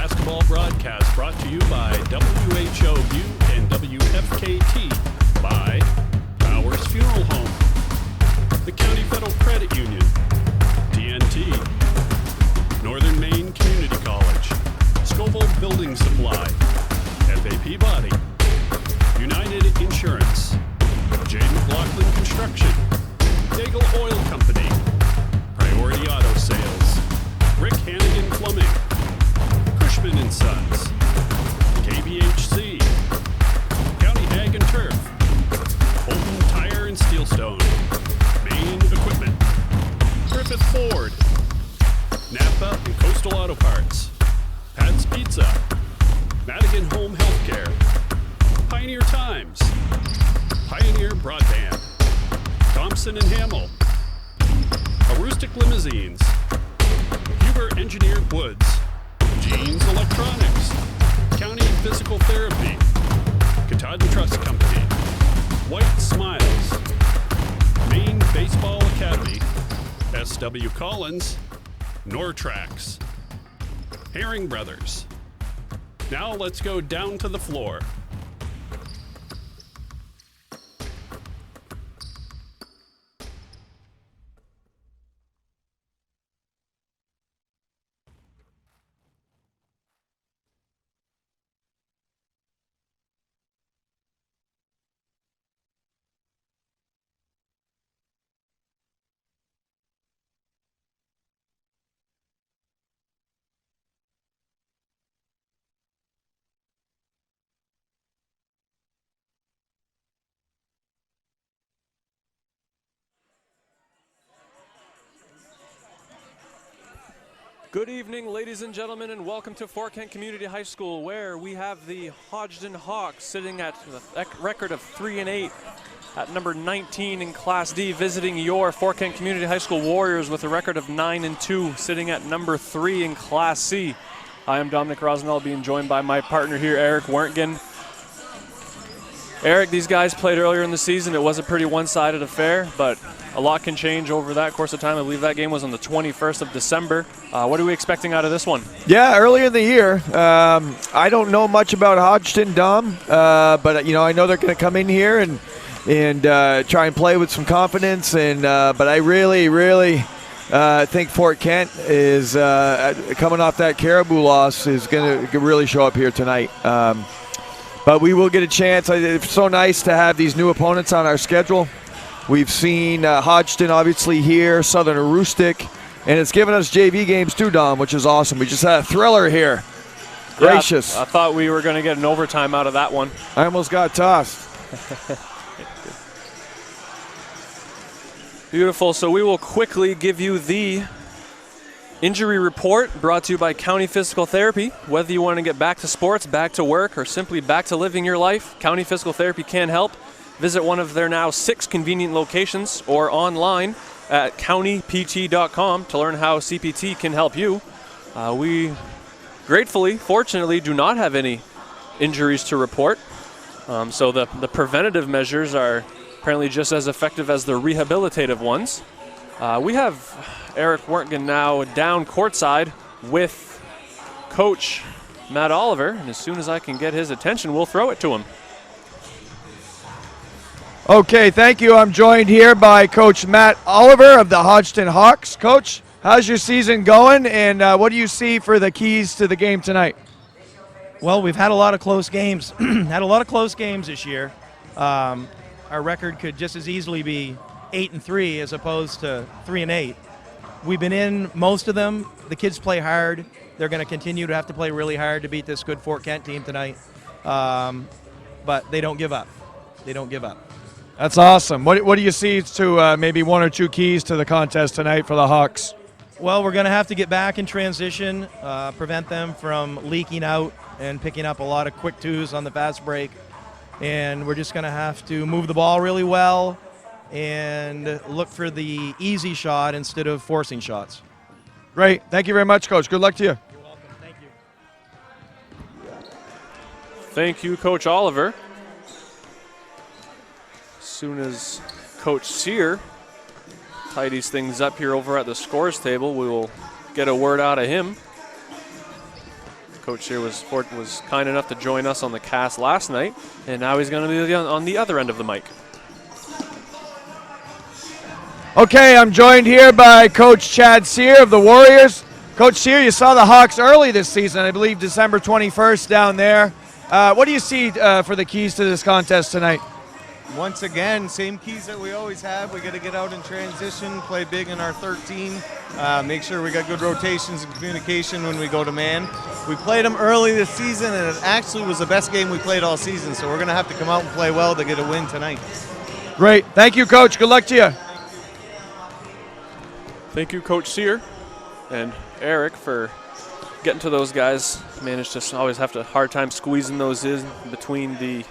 basketball broadcast brought to you by WHOU and WFKT, by Bowers Funeral Home, the County Federal Credit Union, TNT, Northern Maine Community College, Scoville Building Supply, FAP Body, United Insurance, J. McLaughlin Construction, Daigle Oil Company, Priority Auto Sales, Rick Hannigan Plumbing, Cushman & Sons, KBHC, County Ag and Turf, Holton Tire and Steelstone, Maine Equipment, Griffith Ford, Napa and Coastal Auto Parts, Pat's Pizza, Madigan Home Healthcare, Pioneer Times, Pioneer Broadband, Thompson and Hamill, Aroostook Limousines, Huber Engineered Woods, Jeans Electronics, County Physical Therapy, Katahdin Trust Company, White Smiles, Maine Baseball Academy, S.W. Collins, Nortrax, Herring Brothers. Now let's go down to the floor. Good evening, ladies and gentlemen, and welcome to Fort Kent Community High School, where we have the Hodgdon Hawks sitting at a record of 3-8 at number 19 in Class D, visiting your Fort Kent Community High School Warriors with a record of 9-2, sitting at number 3 in Class C. I am Dominic Rosnell, being joined by my partner here, Eric Werntgen. Eric, these guys played earlier in the season. It was a pretty one-sided affair, but a lot can change over that course of time. I believe that game was on the 21st of December. What are we expecting out of this one? Yeah, early in the year. I don't know much about Hodgdon, Dom, but I know they're going to come in here and try and play with some confidence. But I really think Fort Kent is coming off that Caribou loss is going to really show up here tonight. But we will get a chance. It's so nice to have these new opponents on our schedule. We've seen Hodgdon obviously here, Southern Aroostook, and it's given us JV games too, Dom, which is awesome. We just had a thriller here. Gracious. Yeah, I thought we were going to get an overtime out of that one. I almost got tossed. Beautiful. So we will quickly give you the injury report brought to you by County Physical Therapy. Whether you want to get back to sports, back to work, or simply back to living your life, County Physical Therapy can help. Visit one of their now 6 convenient locations or online at countypt.com to learn how CPT can help you. We gratefully, fortunately, do not have any injuries to report. So the preventative measures are apparently just as effective as the rehabilitative ones. We have Eric Werntgen now down courtside with Coach Matt Oliver, and as soon as I can get his attention, we'll throw it to him. Okay, thank you. I'm joined here by Coach Matt Oliver of the Hodgdon Hawks. Coach, how's your season going, and what do you see for the keys to the game tonight? Well, we've had a lot of close games. This year. Our record could just as easily be 8-3 as opposed to 3-8. We've been in most of them. The kids play hard. They're going to continue to have to play really hard to beat this good Fort Kent team tonight. But they don't give up. That's awesome. What do you see to maybe 1 or 2 keys to the contest tonight for the Hawks? Well, we're going to have to get back in transition, prevent them from leaking out and picking up a lot of quick twos on the fast break. And we're just going to have to move the ball really well and look for the easy shot instead of forcing shots. Great. Thank you very much, Coach. Good luck to you. You're welcome. Thank you. Thank you, Coach Oliver. As soon as Coach Sear tidies things up here over at the scores table, we will get a word out of him. Coach here was kind enough to join us on the cast last night, and now he's going to be on the other end of the mic. Okay, I'm joined here by Coach Chad Sear of the Warriors. Coach Sear, you saw the Hawks early this season, I believe December 21st down there. What do you see for the keys to this contest tonight? Once again, same keys that we always have. We got to get out in transition, play big in our 13, make sure we got good rotations and communication when we go to man. We played them early this season, and it actually was the best game we played all season, so we're going to have to come out and play well to get a win tonight. Great. Thank you, Coach. Good luck to you. Thank you, Coach Sear and Eric, for getting to those guys. Managed to always have a hard time squeezing those in between the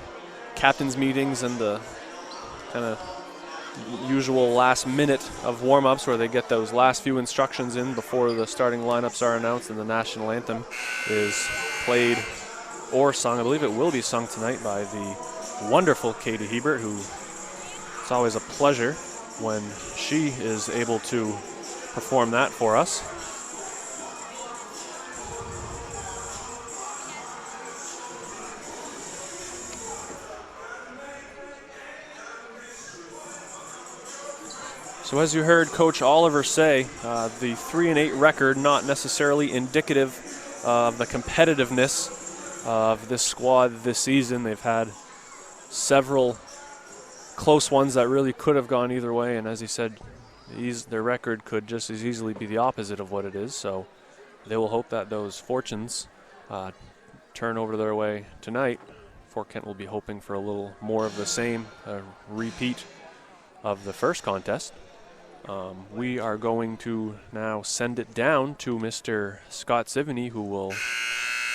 captain's meetings and the kind of usual last minute of warm-ups where they get those last few instructions in before the starting lineups are announced and the national anthem is played or sung. I believe it will be sung tonight by the wonderful Katie Hebert, who it's always a pleasure when she is able to perform that for us. So as you heard Coach Oliver say, the 3-8 record not necessarily indicative of the competitiveness of this squad this season. They've had several close ones that really could have gone either way, and as he said, their record could just as easily be the opposite of what it is. So they will hope that those fortunes turn over their way tonight. Fort Kent will be hoping for a little more of the same, a repeat of the first contest. We are going to now send it down to Mr. Scott Sivany, who will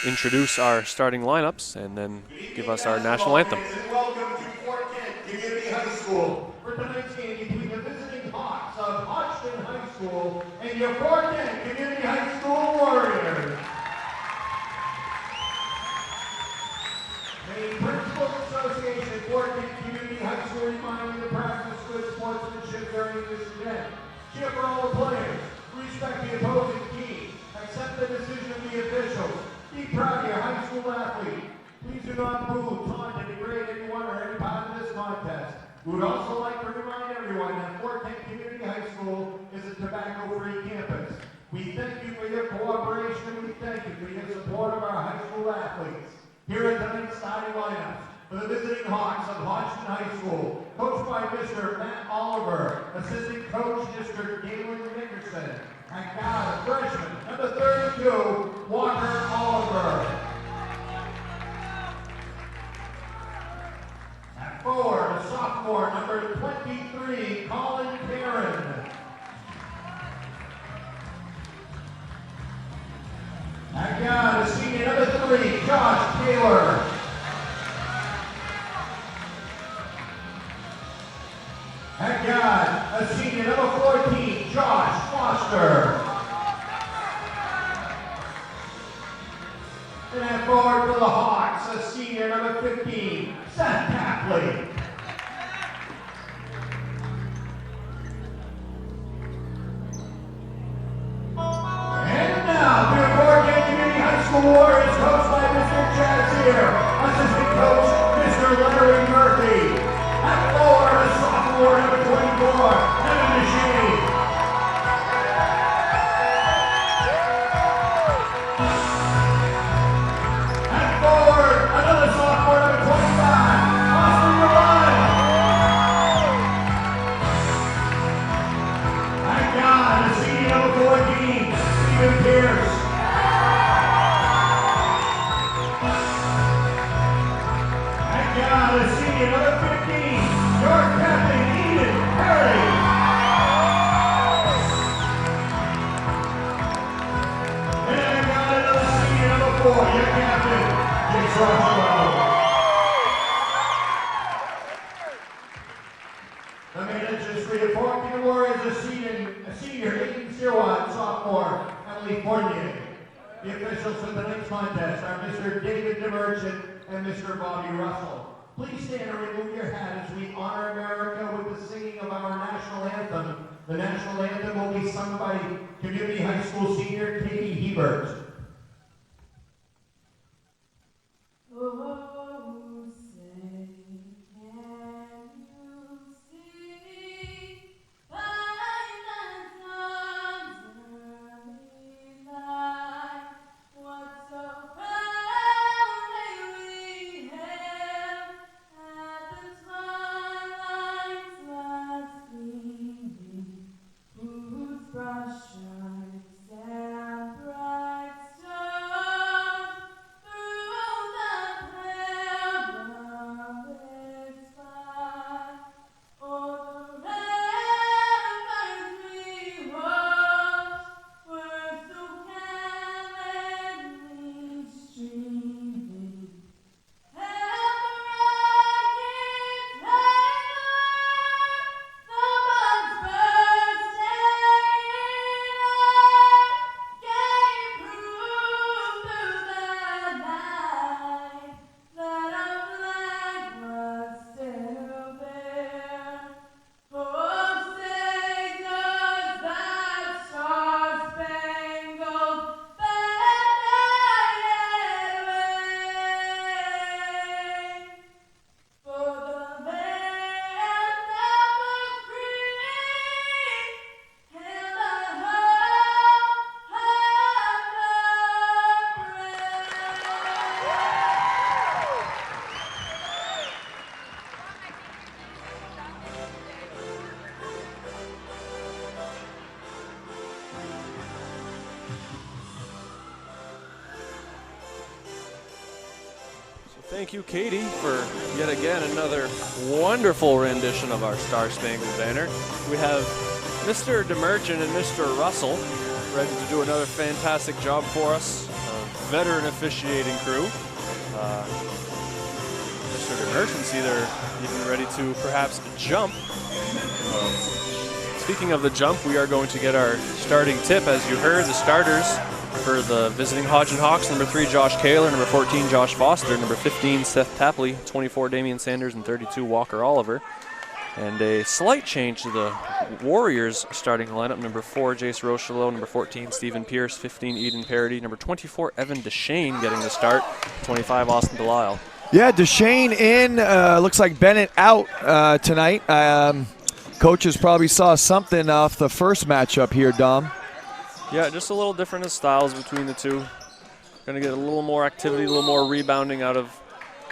introduce our starting lineups and then give us our national anthem. Welcome to Fort Kent Community High School for tonight's game between the visiting Hawks of Hodgdon High School and your Fort Kent Community High School Warriors. The Principals Association Fort Kent Community High School remind you to practice good sportsmanship during this event. Cheer for all the players. Respect the opposing team. Accept the decision of the officials. Be proud of your high school athlete. Please do not boo, taunt, and degrade anyone or any part of this contest. We would also like to remind everyone that Fort Kent Community High School is a tobacco-free campus. We thank you for your cooperation and we thank you for your support of our high school athletes. Here are tonight's starting lineups for the visiting Hawks of Hodgdon High School, coached by Mr. Matt Oliver, assistant coach Mr. Galen Nickerson, and guard, a freshman, number 32, Walker Oliver. At forward, a sophomore, number 23, Colin Perrin. At guard, a senior, number 3, Josh Taylor. At guard, a senior, number 14, Josh Foster. And at forward for the Hawks, a senior, number 15, Seth Tapley. And now, to the Fort Kent Community High School Warriors, coached by Mr. Chad Sear, assistant coach Mr. Larry Murphy. At forward, a sophomore, number 24, Evan Machine. At forward, another sophomore, number 25, Austin Milan. At guard, a senior, number 14, Stephen Pierce. At guard, a senior, number 15, your captain, Eden Perry. And I got another senior, number 4, your captain, Jake Roswell. The managers for the Fort Kent Warriors, a senior, Aiden Sirwan, sophomore, Emily Fournier. The officials for tonight's contest are Mr. David DeMerchant and Mr. Bobby Russell. Please stand and remove your hat as we honor America with the singing of our national anthem. The national anthem will be sung by Community High School senior Katie Hebert. Thank you, Katie, for yet again another wonderful rendition of our Star Spangled Banner. We have Mr. DeMerchant and Mr. Russell ready to do another fantastic job for us. A veteran officiating crew. Mr. DeMerchant's even ready to perhaps jump. Speaking of the jump, we are going to get our starting tip. As you heard, the starters for the visiting Hodgdon Hawks: number 3, Josh Kaler; number 14, Josh Foster; number 15, Seth Tapley; 24, Damian Sanders; and 32, Walker Oliver. And a slight change to the Warriors starting lineup: number 4, Jace Rocheleau; number 14, Stephen Pierce; 15, Eden Parody; number 24, Evan Deshane getting the start; 25, Austin Delisle. Yeah, Deshane in. Looks like Bennett out tonight. Coaches probably saw something off the first matchup here, Dom. Yeah, just a little different in styles between the two. Going to get a little more activity, a little more rebounding out of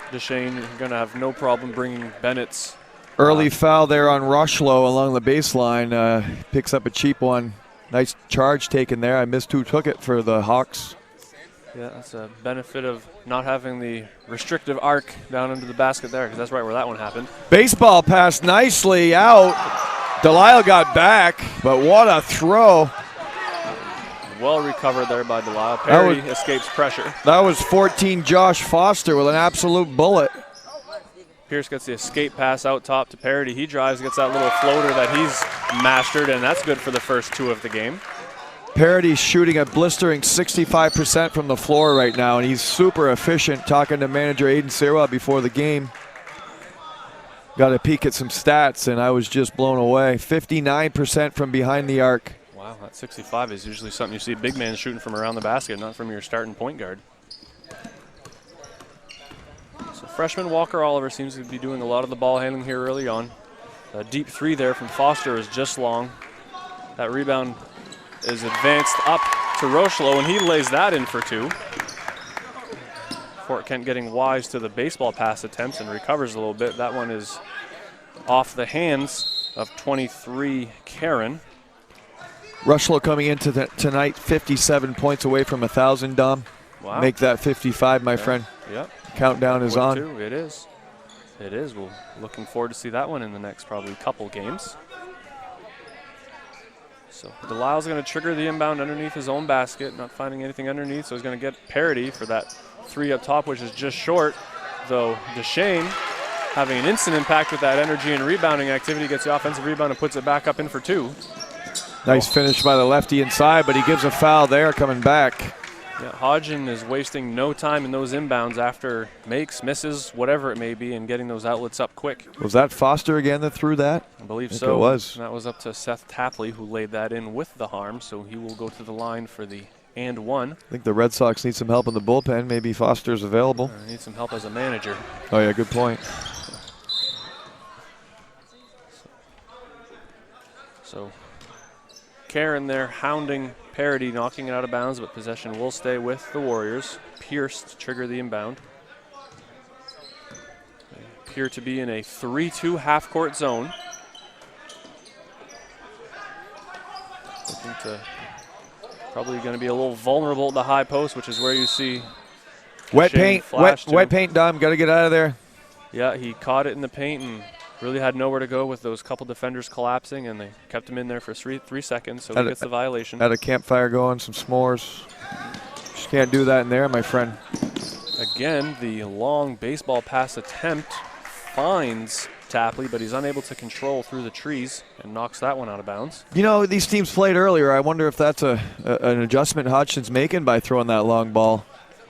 Deshane. You're going to have no problem bringing Bennett's. Early foul there on Rocheleau along the baseline. Picks up a cheap one. Nice charge taken there. I missed who took it for the Hawks. Yeah, that's a benefit of not having the restrictive arc down into the basket there, because that's right where that one happened. Baseball pass nicely out. Delisle got back, but what a throw. Well recovered there by Delisle. Perry escapes pressure. That was 14, Josh Foster with an absolute bullet. Pierce gets the escape pass out top to Parody. He drives, gets that little floater that he's mastered, and that's good for the first 2 of the game. Parody's shooting a blistering 65% from the floor right now, and he's super efficient. Talking to manager Aiden Sirwa before the game. Got a peek at some stats, and I was just blown away. 59% from behind the arc. Wow, that 65 is usually something you see big man shooting from around the basket, not from your starting point guard. So freshman Walker Oliver seems to be doing a lot of the ball handling here early on. A deep 3 there from Foster is just long. That rebound is advanced up to Rocheleau, and he lays that in for 2. Fort Kent getting wise to the baseball pass attempts and recovers a little bit. That one is off the hands of 23, Karen. Rocheleau coming into tonight 57 points away from 1,000, Dom. Wow. Make that 55, my friend. Yep. Countdown is on. It is. It is. We're looking forward to see that one in the next probably couple games. So Delisle's going to trigger the inbound underneath his own basket, not finding anything underneath, so he's going to get Parody for that 3 up top, which is just short, though Deshane having an instant impact with that energy and rebounding activity, gets the offensive rebound and puts it back up in for 2. Nice finish by the lefty inside, but he gives a foul there coming back. Yeah, Hodgdon is wasting no time in those inbounds after makes, misses, whatever it may be, and getting those outlets up quick. Was that Foster again that threw that? I believe think so. it was. And that was up to Seth Tapley, who laid that in with the harm, so he will go to the line for the and 1. I think the Red Sox need some help in the bullpen. Maybe Foster's available. Need some help as a manager. Oh, yeah, good point. So Karen there hounding Parody, knocking it out of bounds, but possession will stay with the Warriors. Pierce to trigger the inbound. They appear to be in a 3-2 half-court zone. Looking to probably going to be a little vulnerable at the high post, which is where you see Wet Shane paint, wet paint, Dom. Got to get out of there. Yeah, he caught it in the paint and really had nowhere to go with those couple defenders collapsing, and they kept him in there for 3 seconds, so he gets the violation. Had a campfire going, some s'mores. Just can't do that in there, my friend. Again, the long baseball pass attempt finds Tapley, but he's unable to control through the trees and knocks that one out of bounds. You know, these teams played earlier. I wonder if that's an adjustment Hodgdon's making by throwing that long ball.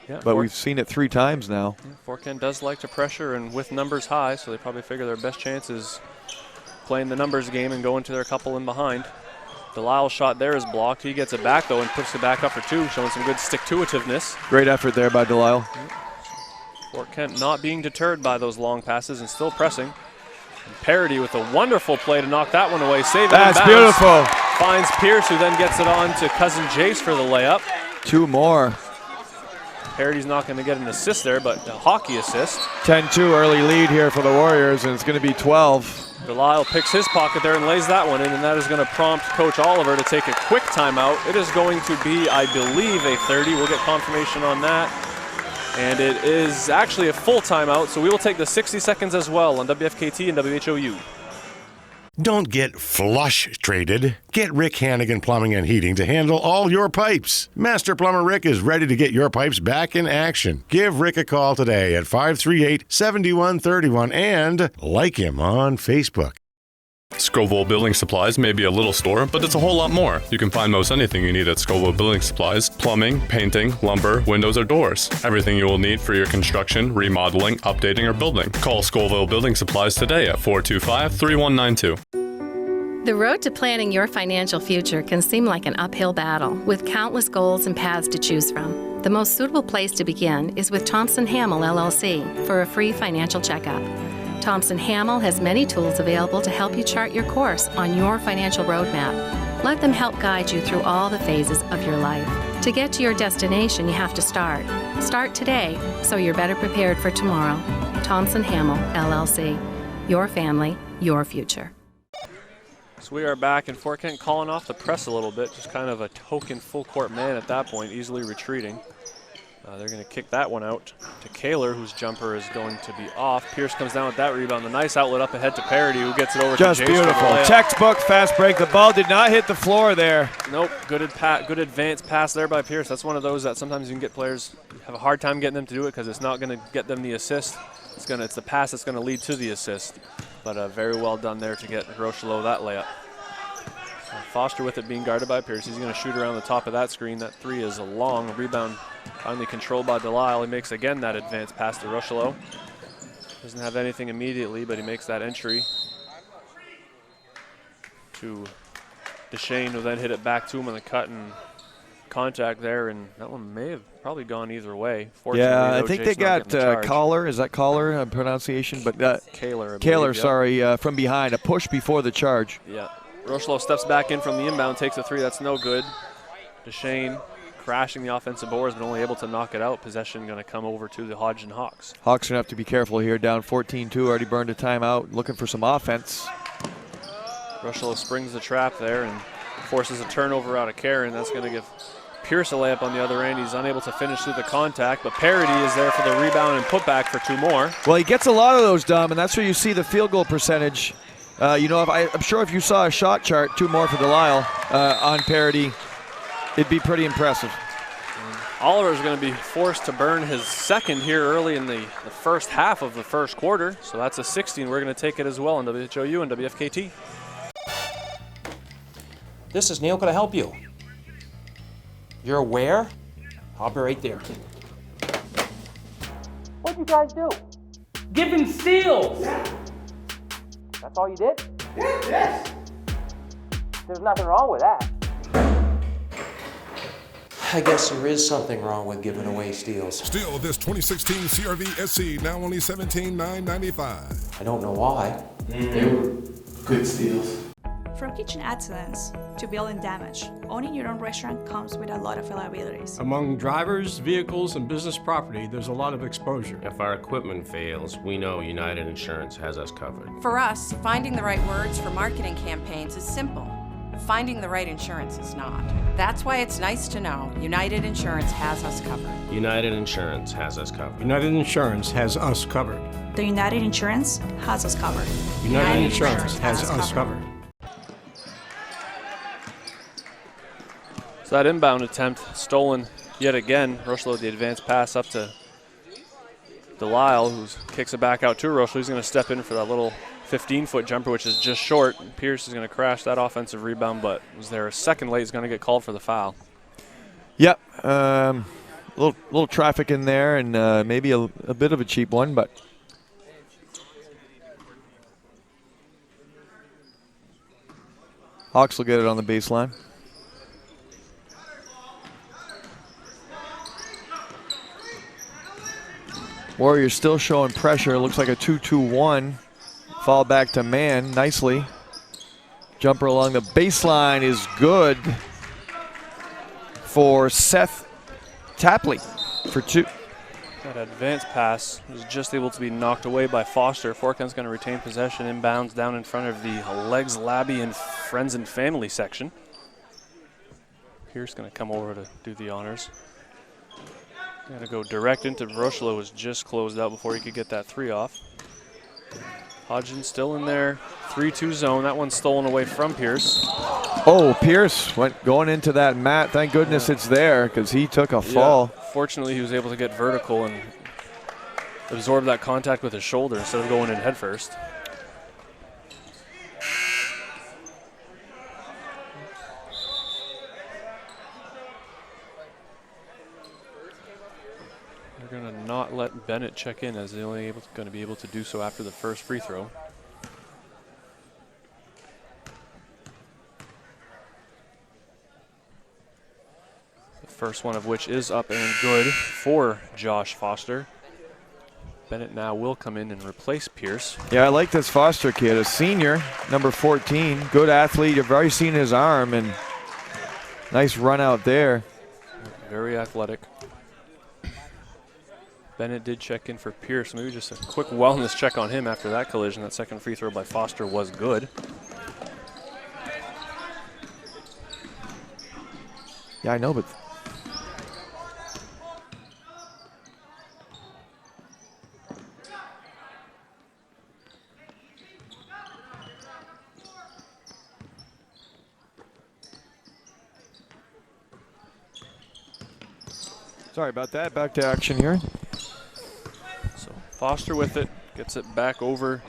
Yeah, but we've seen it 3 times now. Fort Kent does like to pressure and with numbers high, so they probably figure their best chance is playing the numbers game and going to their couple in behind. Delisle's shot there is blocked. He gets it back, though, and puts it back up for 2, showing some good stick-to-itiveness. Great effort there by Delisle. Fort Kent not being deterred by those long passes and still pressing. And Parody with a wonderful play to knock that one away. Saving That's inbounds. Beautiful. Finds Pierce, who then gets it on to cousin Jace for the layup. 2 more. Parody's not going to get an assist there, but a hockey assist. 10-2 early lead here for the Warriors, and it's going to be 12. Delisle picks his pocket there and lays that one in, and that is going to prompt Coach Oliver to take a quick timeout. It is going to be, I believe, a 30. We'll get confirmation on that. And it is actually a full timeout, so we will take the 60 seconds as well on WFKT and WHOU. Don't get flush traded. Get Rick Hannigan Plumbing and Heating to handle all your pipes. Master Plumber Rick is ready to get your pipes back in action. Give Rick a call today at 538-7131 and like him on Facebook. Scoville Building Supplies may be a little store, but it's a whole lot more. You can find most anything you need at Scoville Building Supplies: plumbing, painting, lumber, windows, or doors. Everything you will need for your construction, remodeling, updating, or building. Call Scoville Building Supplies today at 425-3192. The road to planning your financial future can seem like an uphill battle, with countless goals and paths to choose from. The most suitable place to begin is with Thompson Hamill LLC for a free financial checkup. Thompson Hamill has many tools available to help you chart your course on your financial roadmap. Let them help guide you through all the phases of your life. To get to your destination, you have to start. Start today so you're better prepared for tomorrow. Thompson Hamill LLC. Your family, your future. So we are back, and Fort Kent calling off the press a little bit, just kind of a token full court man at that point, easily retreating. They're going to kick that one out to Kaler, whose jumper is going to be off. Pierce comes down with that rebound. A nice outlet up ahead to Parody, who gets it over just to Jace. Just beautiful. Textbook fast break. The ball did not hit the floor there. Nope. Good advanced pass there by Pierce. That's one of those that sometimes you can get players have a hard time getting them to do it because it's not going to get them the assist. It's the pass that's going to lead to the assist. But very well done there to get Rocheleau that layup. Foster with it being guarded by Pierce. He's going to shoot around the top of that screen. That three is a long rebound, finally controlled by Delisle. He makes again that advanced pass to Rocheleau. Doesn't have anything immediately, but he makes that entry to Deshane, who then hit it back to him on the cut and contact there, and that one may have probably gone either way. Yeah, I think they got Collar. Is that Collar pronunciation? But Kaler, sorry, from behind. A push before the charge. Yeah. Rocheleau steps back in from the inbound, takes a three. That's no good. Deshane crashing the offensive boards, but only able to knock it out. Possession going to come over to the Hodgdon Hawks. Hawks going to have to be careful here, down 14-2. Already burned a timeout, looking for some offense. Rocheleau springs the trap there and forces a turnover out of Karen. That's going to give Pierce a layup on the other end. He's unable to finish through the contact, but Parody is there for the rebound and putback for two more. Well, he gets a lot of those, Dom, and that's where you see the field goal percentage. I'm sure if you saw a shot chart, two more for Delisle on Parody, it'd be pretty impressive. Oliver is going to be forced to burn his second here early in the first half of the first quarter. So that's a 60, and we're going to take it as well on WHOU and WFKT. This is Neil. Can I help you? You're where? I'll be right there. What'd you guys do? Giving steals. Yeah. That's all you did? Yes. There's nothing wrong with that. I guess there is something wrong with giving away steals. Still, this 2016 CRV SC, now only $17,995. I don't know why. They were good steals. From kitchen excellence to building damage, owning your own restaurant comes with a lot of liabilities. Among drivers, vehicles, and business property, there's a lot of exposure. If our equipment fails, we know United Insurance has us covered. For us, finding the right words for marketing campaigns is simple. Finding the right insurance is not. That's why it's nice to know United Insurance has us covered. United Insurance has us covered. United Insurance has us covered. The United Insurance has us covered. United Insurance has us covered. So that inbound attempt stolen yet again. Rocheleau the advanced pass up to Delisle, who kicks it back out to Rocheleau. He's going to step in for that little 15-foot jumper, which is just short. Pierce is going to crash that offensive rebound, but was there a second late? He's going to get called for the foul. Yep. Little traffic in there, and maybe a bit of a cheap one, but Hawks will get it on the baseline. Warriors still showing pressure. Looks like a 2-2-1. Fall back to man nicely. Jumper along the baseline is good for Seth Tapley for two. That advanced pass was just able to be knocked away by Foster. Fort Kent's going to retain possession inbounds down in front of the Legs, Labby, and Friends and Family section. Pierce going to come over to do the honors. Got to go direct into Rocheleau, was just closed out before he could get that 3 off. Hodgdon still in there, 3-2 zone. That one's stolen away from Pierce. Oh, Pierce going into that mat. Thank goodness it's there because he took a fall. Fortunately, he was able to get vertical and absorb that contact with his shoulder instead of going in head first. They're going to not let Bennett check in, as they're only going to be able to do so after the first free throw. The first one of which is up and good for Josh Foster. Bennett now will come in and replace Pierce. Yeah, I like this Foster kid, a senior, number 14, good athlete. You've already seen his arm, and nice run out there. Very athletic. Bennett did check in for Pierce. Maybe just a quick wellness check on him after that collision. That second free throw by Foster was good. Yeah, I know, but sorry about that. Back to action here. So Foster with it, gets it back over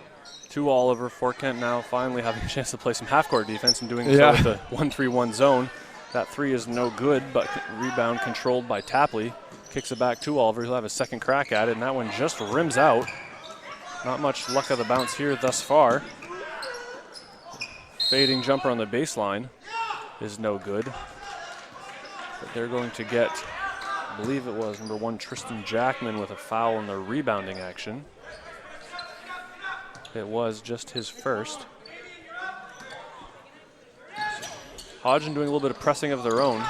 to Oliver. Fort Kent now finally having a chance to play some half-court defense and doing so with the 1-3-1 zone. That 3 is no good, but rebound controlled by Tapley. Kicks it back to Oliver. He'll have a second crack at it, and that one just rims out. Not much luck of the bounce here thus far. Fading jumper on the baseline is no good. But they're going to get, I believe it was number 1 Tristan Jackman with a foul in the rebounding action. It was just his first. Hodgdon doing a little bit of pressing of their own.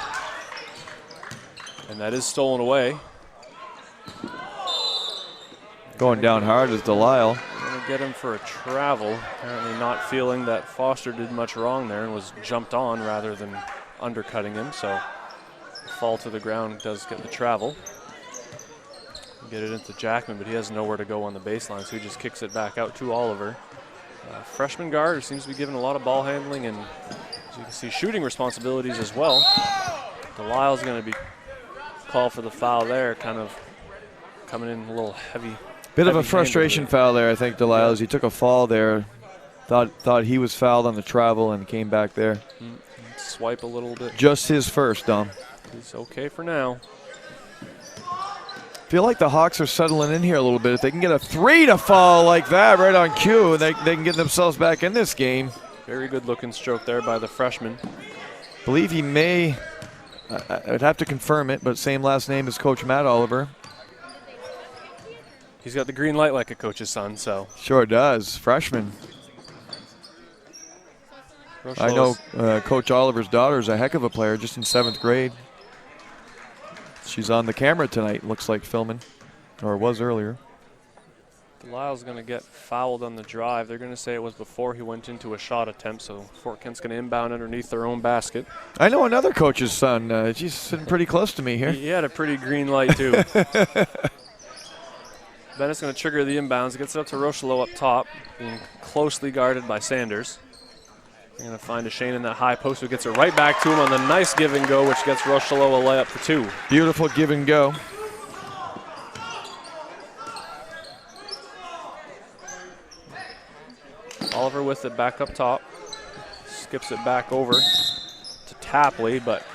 And that is stolen away. Going down hard is Delisle. Going to get him for a travel. Apparently not feeling that Foster did much wrong there and was jumped on rather than undercutting him. So fall to the ground does get the travel. Get it into Jackman, but he has nowhere to go on the baseline, so he just kicks it back out to Oliver. Freshman guard who seems to be given a lot of ball handling and, as you can see, shooting responsibilities as well. Delisle's going to be called for the foul there, kind of coming in a little heavy. Bit of a frustration foul there, I think, Delisle, as he took a fall there. Thought he was fouled on the travel and came back there. Swipe a little bit. Just his first, Dom. He's okay for now. Feel like the Hawks are settling in here a little bit. If they can get a 3 to fall like that right on cue, they can get themselves back in this game. Very good looking stroke there by the freshman. Believe he may, I'd have to confirm it, but same last name as Coach Matt Oliver. He's got the green light like a coach's son, so. Sure does, freshman. I know Coach Oliver's daughter is a heck of a player, just in 7th grade. She's on the camera tonight, looks like filming, or was earlier. Delisle's going to get fouled on the drive. They're going to say it was before he went into a shot attempt, so Fort Kent's going to inbound underneath their own basket. I know another coach's son. She's sitting pretty close to me here. He had a pretty green light, too. Bennett's going to trigger the inbounds. Gets it up to Rocheleau up top, being closely guarded by Sanders. They're going to find Shane in that high post who gets it right back to him on the nice give and go, which gets Rocheleau a layup for 2. Beautiful give and go. Oliver with it back up top. Skips it back over to Tapley, but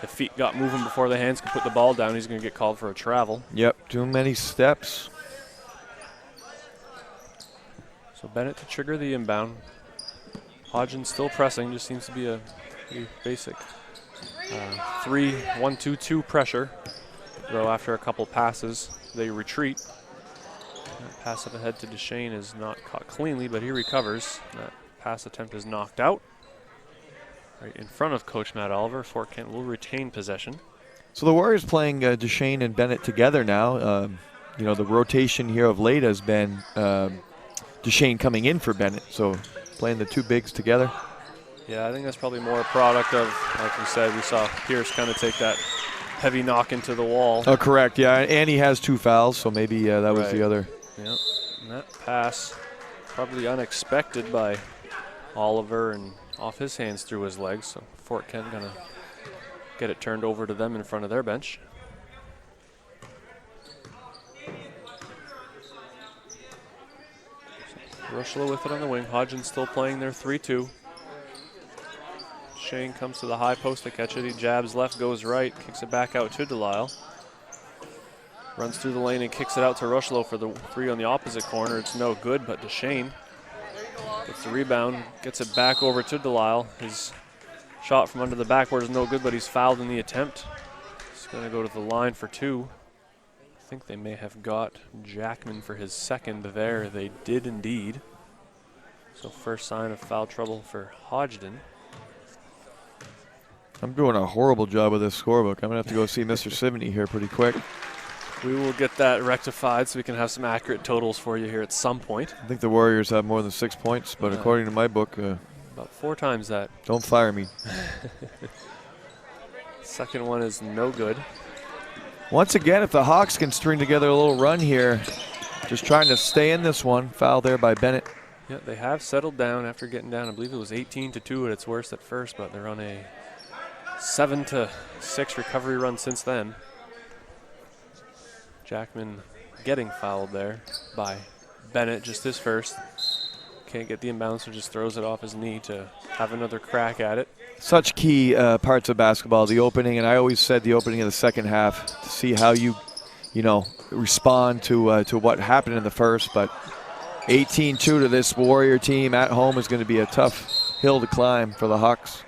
the feet got moving before the hands could put the ball down. He's going to get called for a travel. Yep, too many steps. So Bennett to trigger the inbound. Hodgdon still pressing, just seems to be a pretty basic 3-1-2-2 pressure. Though after a couple passes, they retreat. That pass up ahead to Duchesne is not caught cleanly, but he recovers. That pass attempt is knocked out. Right in front of Coach Matt Oliver, Fort Kent will retain possession. So the Warriors playing Duchesne and Bennett together now. You know, the rotation here of late has been Duchesne coming in for Bennett. So playing the two bigs together. Yeah, I think that's probably more a product of, like we said, we saw Pierce kind of take that heavy knock into the wall. Oh, correct. Yeah, and he has 2 fouls, so maybe that was the other. Yep. And that pass probably unexpected by Oliver and off his hands through his legs. So Fort Kent going to get it turned over to them in front of their bench. Rushlow with it on the wing. Hodgdon still playing their 3-2. Shane comes to the high post to catch it. He jabs left, goes right, kicks it back out to Delisle. Runs through the lane and kicks it out to Rushlow for the 3 on the opposite corner. It's no good, but DeShane gets the rebound, gets it back over to Delisle. His shot from under the backboard is no good, but he's fouled in the attempt. He's going to go to the line for 2. I think they may have got Jackman for his second there. They did indeed. So first sign of foul trouble for Hodgdon. I'm doing a horrible job with this scorebook. I'm going to have to go see Mr. Sivney here pretty quick. We will get that rectified so we can have some accurate totals for you here at some point. I think the Warriors have more than 6 points, but according to my book, about 4 times that. Don't fire me. Second one is no good. Once again, if the Hawks can string together a little run here, just trying to stay in this one. Foul there by Bennett. Yeah, they have settled down after getting down. I believe it was 18-2 at its worst at first, but they're on a 7-6 recovery run since then. Jackman getting fouled there by Bennett, just his first. Can't get the inbound, so just throws it off his knee to have another crack at it. Such key parts of basketball, the opening, and I always said the opening of the second half to see how you respond to what happened in the first. But 18-2 to this Warrior team at home is going to be a tough hill to climb for the Hawks.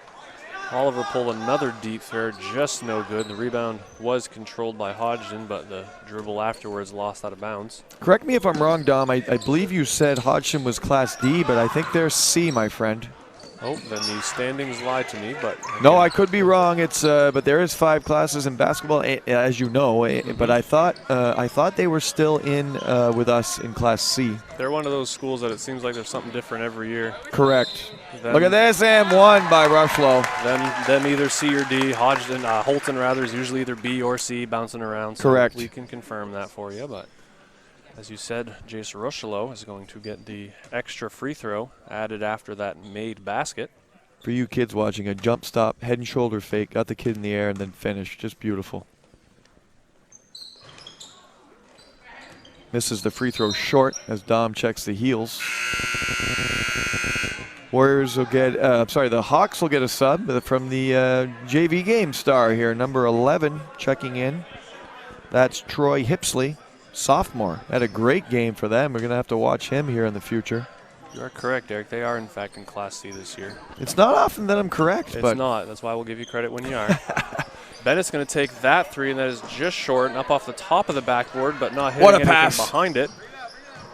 Oliver pulled another deep throw, just no good. The rebound was controlled by Hodgdon, but the dribble afterwards lost out of bounds. Correct me if I'm wrong, Dom. I believe you said Hodgdon was Class D, but I think they're C, my friend. Oh, then the standings lied to me, but no, I could be wrong. It's but there is 5 classes in basketball, as you know. But I thought they were still in with us in Class C. They're one of those schools that it seems like there's something different every year. Correct. Look at this, and one by Rushlow. Then either C or D. Holton rather is usually either B or C, bouncing around. So correct. We can confirm that for you, but. As you said, Jace Rushlow is going to get the extra free throw added after that made basket. For you kids watching, a jump stop, head and shoulder fake, got the kid in the air and then finished. Just beautiful. Misses the free throw short as Dom checks the heels. Warriors will get, the Hawks will get a sub from the JV game star here, number 11 checking in. That's Troy Hipsley. Sophomore. Had a great game for them. We're going to have to watch him here in the future. You are correct, Eric. They are, in fact, in Class C this year. It's not often that I'm correct. It's not. That's why we'll give you credit when you are. Bennett's going to take that 3, and that is just short and up off the top of the backboard, but not hitting anything behind it.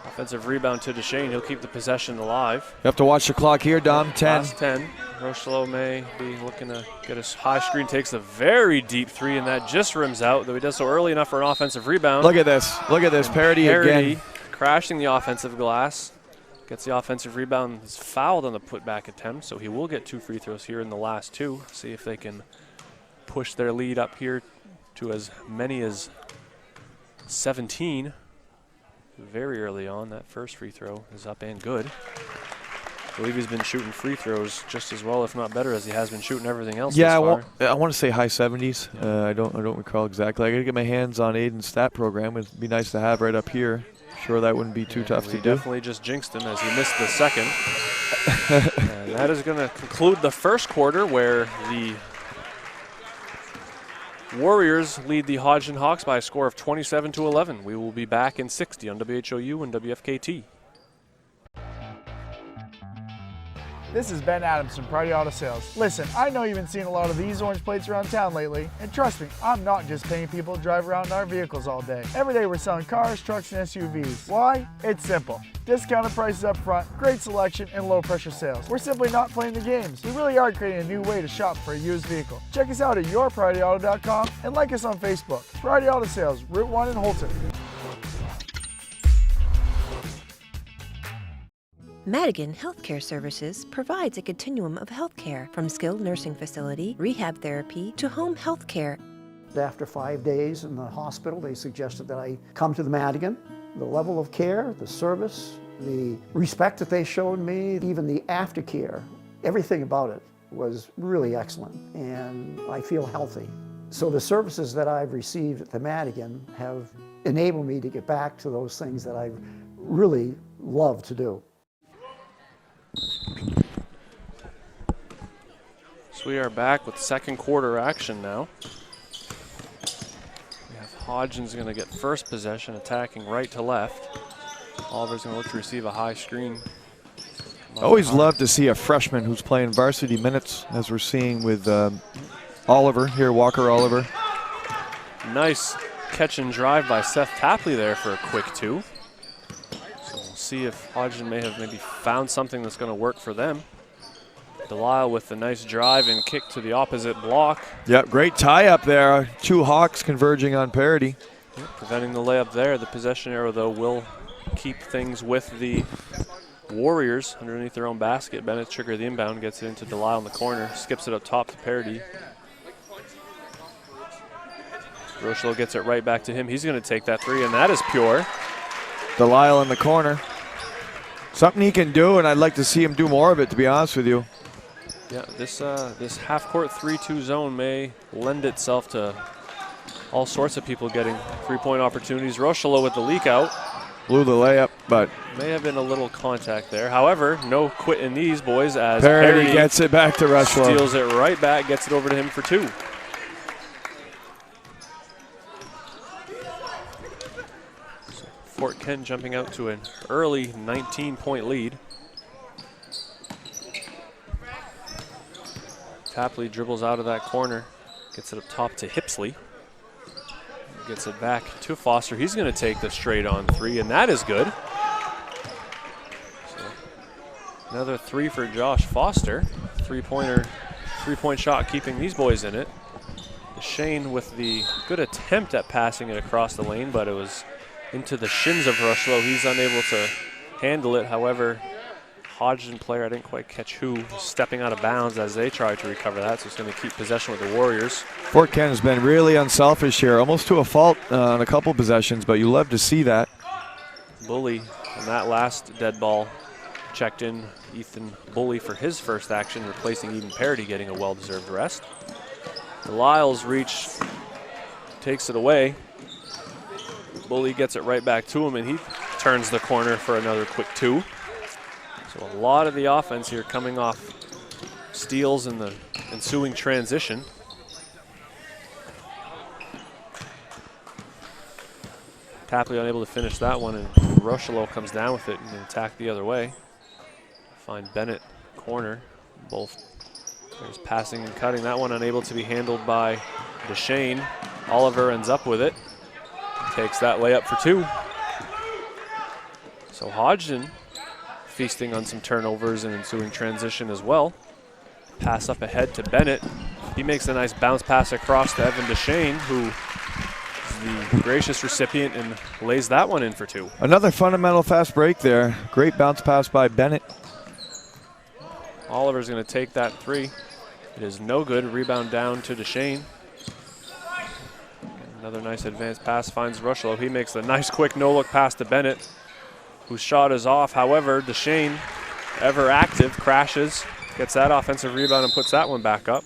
Offensive rebound to DeShane. He'll keep the possession alive. You have to watch the clock here, Dom. 10. Last 10. Rushlow may be looking to get a high screen. Takes a very deep 3, and that just rims out, though he does so early enough for an offensive rebound. Look at this. Look at this. Parody again. Crashing the offensive glass. Gets the offensive rebound. Is fouled on the putback attempt, so he will get 2 free throws here in the last 2. See if they can push their lead up here to as many as 17. Very early on, that first free throw is up and good. I believe he's been shooting free throws just as well, if not better, as he has been shooting everything else. Yeah, thus far. I want to say high 70s. I don't recall exactly. I got to get my hands on Aiden's stat program. It'd be nice to have right up here. Sure, that wouldn't be too tough to do. Definitely just jinxed him as he missed the second. And that is going to conclude the first quarter, where the Warriors lead the Hodgdon Hawks by a score of 27-11. We will be back in 60 on WHOU and WFKT. This is Ben Adams from Priority Auto Sales. Listen, I know you've been seeing a lot of these orange plates around town lately, and trust me, I'm not just paying people to drive around in our vehicles all day. Every day we're selling cars, trucks, and SUVs. Why? It's simple. Discounted prices up front, great selection, and low pressure sales. We're simply not playing the games. We really are creating a new way to shop for a used vehicle. Check us out at yourpriorityauto.com and like us on Facebook. Priority Auto Sales, Route 1 in Holton. Madigan Healthcare Services provides a continuum of healthcare, from skilled nursing facility, rehab therapy, to home healthcare. After 5 days in the hospital, they suggested that I come to the Madigan. The level of care, the service, the respect that they showed me, even the aftercare, everything about it was really excellent, and I feel healthy. So the services that I've received at the Madigan have enabled me to get back to those things that I really love to do. So we are back with second quarter action now. We have Hodgdon's going to get first possession, attacking right to left. Oliver's going to look to receive a high screen. Always love to see a freshman who's playing varsity minutes, as we're seeing with Oliver here, Walker Oliver. Nice catch and drive by Seth Tapley there for a quick 2. So we'll see if Hodgdon may have maybe found something that's going to work for them. Delisle with the nice drive and kick to the opposite block. Yep, great tie up there. 2 Hawks converging on parity. Yep, preventing the layup there. The possession arrow, though, will keep things with the Warriors underneath their own basket. Bennett trigger the inbound, gets it into Delisle in the corner, skips it up top to Parody. Rocheleau gets it right back to him. He's going to take that 3, and that is pure. Delisle in the corner. Something he can do, and I'd like to see him do more of it, to be honest with you. Yeah, this half-court 3-2 zone may lend itself to all sorts of people getting three-point opportunities. Rocheleau with the leak out. Blew the layup, but may have been a little contact there. However, no quit in these boys as Parody gets it back to Rocheleau. Steals it right back, gets it over to him for 2. So Fort Kent jumping out to an early 19-point lead. Tapley dribbles out of that corner, gets it up top to Hipsley. Gets it back to Foster. He's going to take the straight on 3, and that is good. So another 3 for Josh Foster. Three-point shot keeping these boys in it. Shane with the good attempt at passing it across the lane, but it was into the shins of Rocheleau. He's unable to handle it. However, Hodgdon player, I didn't quite catch who, stepping out of bounds as they try to recover that, so it's going to keep possession with the Warriors. Fort Kent has been really unselfish here, almost to a fault on a couple possessions, but you love to see that. Bully on that last dead ball checked in Ethan Bully for his first action, replacing Eden Parody, getting a well-deserved rest. Delisle's reach takes it away. Bully gets it right back to him, and he turns the corner for another quick 2. So a lot of the offense here coming off steals in the ensuing transition. Tapley unable to finish that one, and Rocheleau comes down with it and attack the other way. Find Bennett corner. Both players passing and cutting. That one unable to be handled by DeShane. Oliver ends up with it. Takes that layup for 2. So Hodgdon feasting on some turnovers and ensuing transition as well. Pass up ahead to Bennett. He makes a nice bounce pass across to Evan DeShane, who is the gracious recipient and lays that one in for 2. Another fundamental fast break there. Great bounce pass by Bennett. Oliver's going to take that 3. It is no good. Rebound down to DeShane. Another nice advanced pass finds Rocheleau. He makes a nice quick no-look pass to Bennett, whose shot is off. However, DeShane, ever active, crashes, gets that offensive rebound and puts that one back up.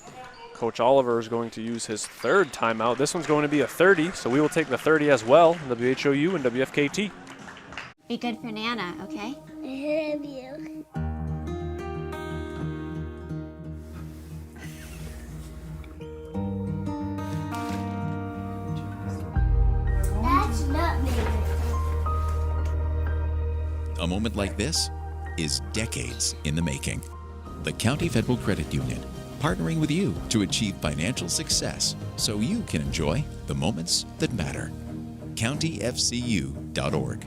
Coach Oliver is going to use his 3rd timeout. This one's going to be a 30, so we will take the 30 as well, WHOU and WFKT. Be good for Nana, okay? I love you. That's not me. A moment like this is decades in the making. The County Federal Credit Union, partnering with you to achieve financial success so you can enjoy the moments that matter. countyfcu.org.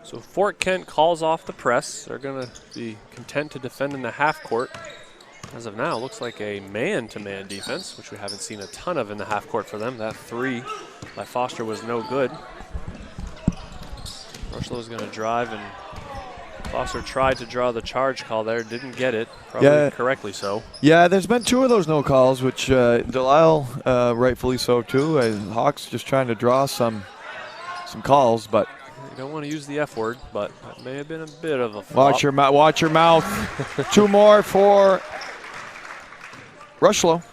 So Fort Kent calls off the press. They're going to be content to defend in the half court. As of now, looks like a man-to-man defense, which we haven't seen a ton of in the half court for them. That 3 by Foster was no good. Rushlow is going to drive, and Foster tried to draw the charge call there, didn't get it, probably correctly so. Yeah, there's been 2 of those no calls, which Delisle rightfully so too. Hawks just trying to draw some calls, but you don't want to use the F word, but that may have been a bit of a flop. Watch your mouth. 2 more for Rushlow.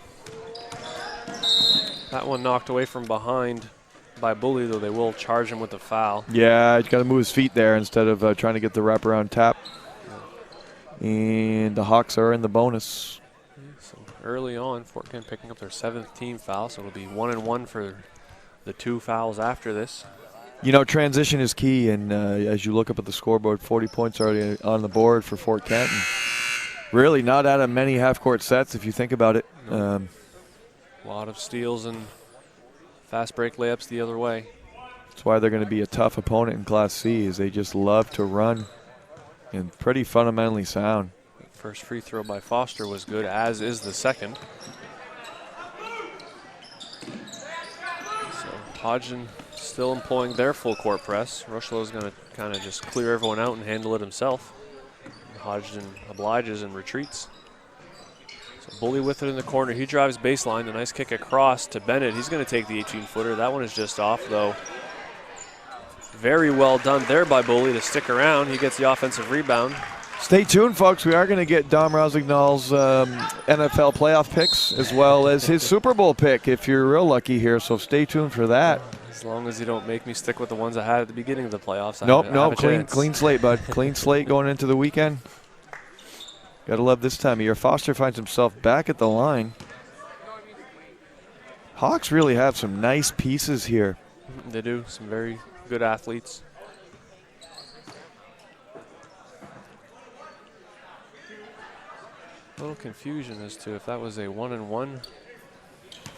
That one knocked away from behind by Bully, though they will charge him with the foul. Yeah, he's got to move his feet there instead of trying to get the wraparound tap. And the Hawks are in the bonus. So early on, Fort Kent picking up their 7th team foul, so it'll be 1-1 for the 2 fouls after this. You know, transition is key, and as you look up at the scoreboard, 40 points already on the board for Fort Kent. And really not out of many half-court sets if you think about it. A lot of steals and fast break layups the other way. That's why they're going to be a tough opponent in Class C, is they just love to run and pretty fundamentally sound. First free throw by Foster was good, as is the second. So Hodgdon still employing their full court press. Rushlow's going to kind of just clear everyone out and handle it himself. Hodgdon obliges and retreats. So Bully with it in the corner. He drives baseline. A nice kick across to Bennett. He's going to take the 18-footer. That one is just off, though. Very well done there by Bully to stick around. He gets the offensive rebound. Stay tuned, folks. We are going to get Dom Rosignol's NFL playoff picks as well as his Super Bowl pick if you're real lucky here, so stay tuned for that. As long as you don't make me stick with the ones I had at the beginning of the playoffs. Nope, clean slate, bud. Clean slate going into the weekend. Got to love this time of year. Foster finds himself back at the line. Hawks really have some nice pieces here. They do. Some very good athletes. A little confusion as to if that was a 1-and-1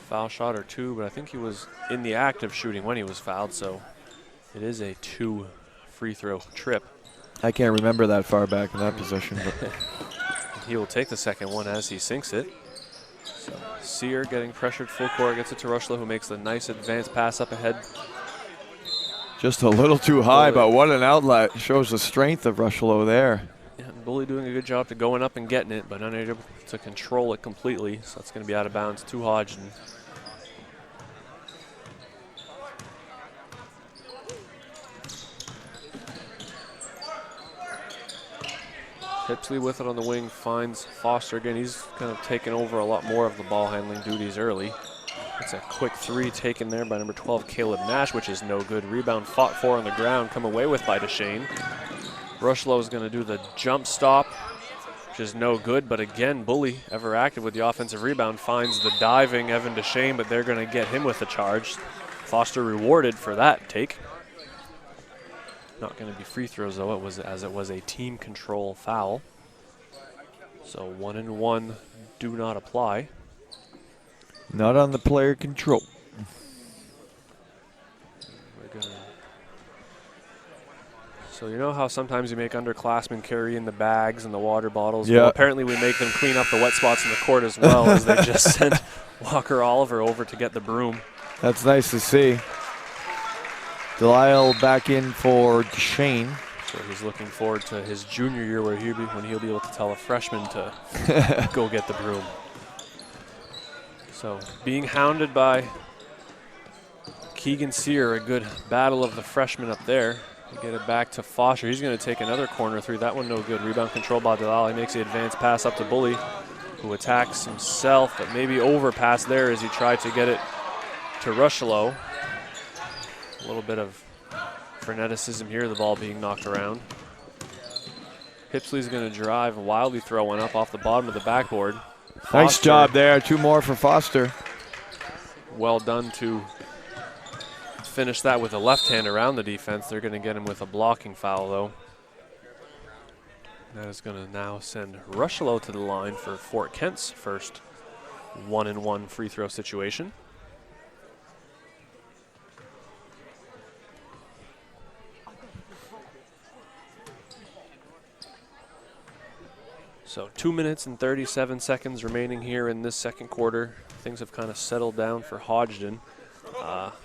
foul shot or 2, but I think he was in the act of shooting when he was fouled, so it is a 2 free throw trip. I can't remember that far back in that position, but he will take the second one as he sinks it. So Sear getting pressured full court, gets it to Rushlow, who makes the nice advanced pass up ahead. Just a little too high, but what an outlet. Shows the strength of Rushlow there. Yeah, Bully doing a good job to going up and getting it, but unable to control it completely. So that's going to be out of bounds to Hodgdon. Hipsley with it on the wing, finds Foster again. He's kind of taken over a lot more of the ball handling duties early. It's a quick 3 taken there by number 12, Caleb Nash, which is no good. Rebound fought for on the ground, come away with by Deshane. Rushlow is going to do the jump stop, which is no good, but again, Bully, ever active with the offensive rebound, finds the diving Evan Deshane, but they're going to get him with the charge. Foster rewarded for that take. Not going to be free throws, though, as it was a team control foul. So 1-and-1 do not apply. Not on the player control. So you know how sometimes you make underclassmen carry in the bags and the water bottles? Yeah. Well, apparently we make them clean up the wet spots in the court as well, as they just sent Walker Oliver over to get the broom. That's nice to see. Delisle back in for Deshane. So he's looking forward to his junior year when he'll be able to tell a freshman to go get the broom. So being hounded by Keegan Sear, a good battle of the freshmen up there. They get it back to Foster. He's going to take another corner 3. That one no good. Rebound control by Delisle. He makes the advanced pass up to Bully, who attacks himself, but maybe overpass there as he tried to get it to Rushlow. A little bit of freneticism here, the ball being knocked around. Hipsley's going to drive and wildly throw one up off the bottom of the backboard. Nice job there. 2 more for Foster. Well done to finish that with a left hand around the defense. They're going to get him with a blocking foul, though. That is going to now send Rushlow to the line for Fort Kent's first 1-and-1 free throw situation. So 2 minutes and 37 seconds remaining here in this second quarter. Things have kind of settled down for Hodgdon.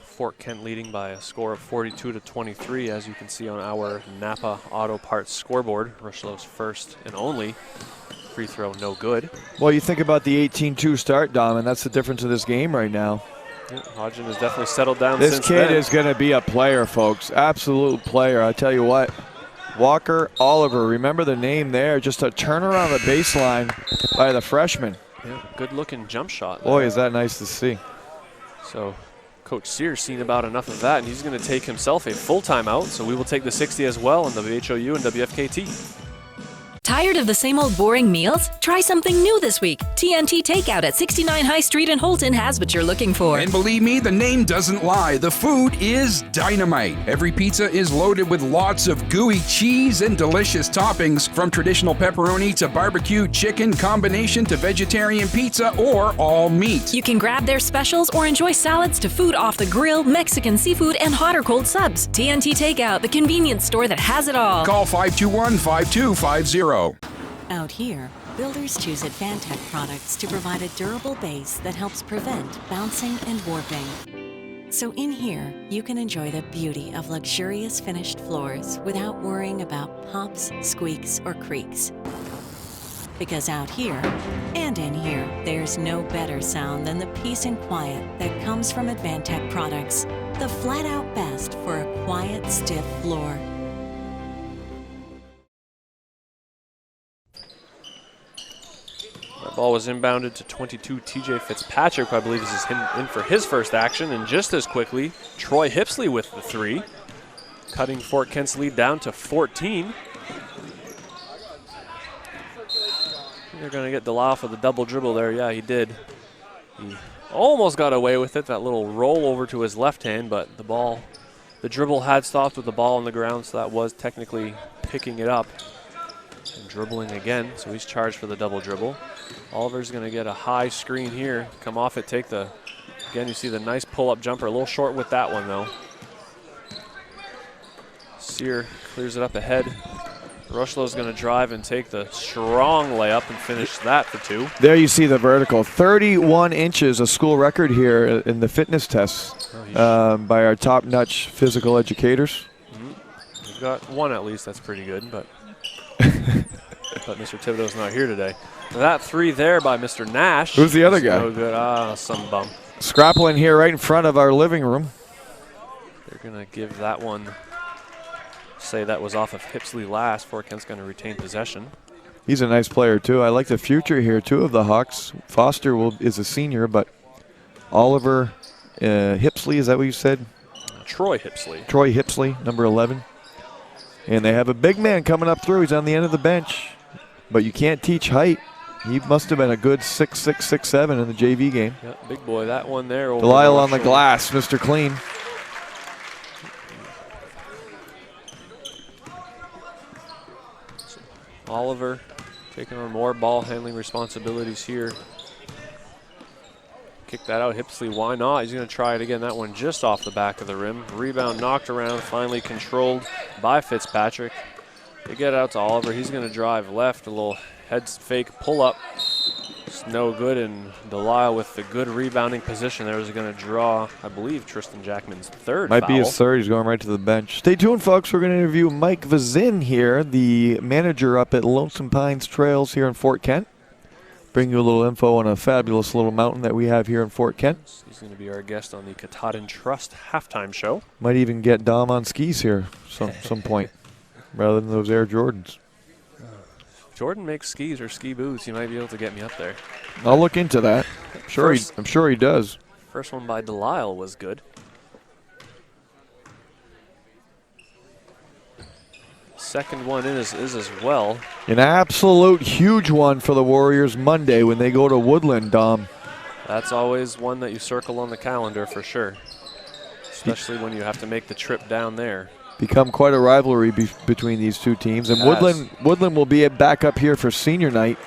Fort Kent leading by a score of 42-23, as you can see on our Napa Auto Parts scoreboard. Richelieu's first and only free throw, no good. Well, you think about the 18-2 start, Dom, and that's the difference of this game right now. Yeah, Hodgdon has definitely settled down This since kid then. is going to be a player, folks. Absolute player. I tell you what. Walker Oliver, remember the name there. Just a turnaround of the baseline by the freshman. Yeah, good-looking jump shot there. Boy, is that nice to see. So Coach Sears seen about enough of that, and he's going to take himself a full timeout. So we will take the 60 as well in WHOU and WFKT. Tired of the same old boring meals? Try something new this week. TNT Takeout at 69 High Street in Holton has what you're looking for. And believe me, the name doesn't lie. The food is dynamite. Every pizza is loaded with lots of gooey cheese and delicious toppings, from traditional pepperoni to barbecue chicken, combination to vegetarian pizza or all meat. You can grab their specials or enjoy salads to food off the grill, Mexican seafood, and hot or cold subs. TNT Takeout, the convenience store that has it all. Call 521-5250. Out here, builders choose Advantech products to provide a durable base that helps prevent bouncing and warping. So in here, you can enjoy the beauty of luxurious finished floors without worrying about pops, squeaks, or creaks. Because out here, and in here, there's no better sound than the peace and quiet that comes from Advantech products. The flat-out best for a quiet, stiff floor. That ball was inbounded to 22 TJ Fitzpatrick, who I believe is in for his first action. And just as quickly, Troy Hipsley with the three, cutting Fort Kent's lead down to 14. They're going to get Delisle for the double dribble there. Yeah, he did. He almost got away with it, that little roll over to his left hand, but the dribble had stopped with the ball on the ground, so that was technically picking it up and dribbling again. So he's charged for the double dribble. Oliver's going to get a high screen here, come off it, again, you see the nice pull-up jumper, a little short with that one though. Sear clears it up ahead. Rushlo's going to drive and take the strong layup and finish that for two. There you see the vertical. 31 inches, a school record here in the fitness tests by our top-notch physical educators. We've got one at least, that's pretty good, but Mr. Thibodeau's not here today. That three there by Mr. Nash. Who's the other guy? No good. Some bum. Scrappling here right in front of our living room. They're going to give that one, say that was off of Hipsley last. Fort Kent's going to retain possession. He's a nice player, too. I like the future here, too, of the Hawks. Foster is a senior, but Oliver Hipsley, is that what you said? Troy Hipsley. Troy Hipsley, number 11. And they have a big man coming up through. He's on the end of the bench. But you can't teach height. He must have been a good 6'6", 6'7" in the JV game. Yeah, big boy. That one there. Delisle on the glass, Mr. Clean. Oliver taking on more ball handling responsibilities here. Kick that out, Hipsley, why not? He's going to try it again. That one just off the back of the rim. Rebound knocked around, finally controlled by Fitzpatrick. They get it out to Oliver. He's going to drive left, a little head fake pull up. It's no good, and Delisle with the good rebounding position there is going to draw, I believe, Tristan Jackman's third Might foul. be his third. He's going right to the bench. Stay tuned, folks. We're going to interview Mike Vazin here, the manager up at Lonesome Pines Trails here in Fort Kent. Bring you a little info on a fabulous little mountain that we have here in Fort Kent. He's going to be our guest on the Katahdin Trust halftime show. Might even get Dom on skis here some point, rather than those Air Jordans. If Jordan makes skis or ski boots, he might be able to get me up there. I'll look into that. I'm sure he does. First one by Delisle was good. Second one is as well. An absolute huge one for the Warriors Monday when they go to Woodland, Dom. That's always one that you circle on the calendar for sure, especially when you have to make the trip down there. Become quite a rivalry between these two teams. And Woodland will be back up here for senior night.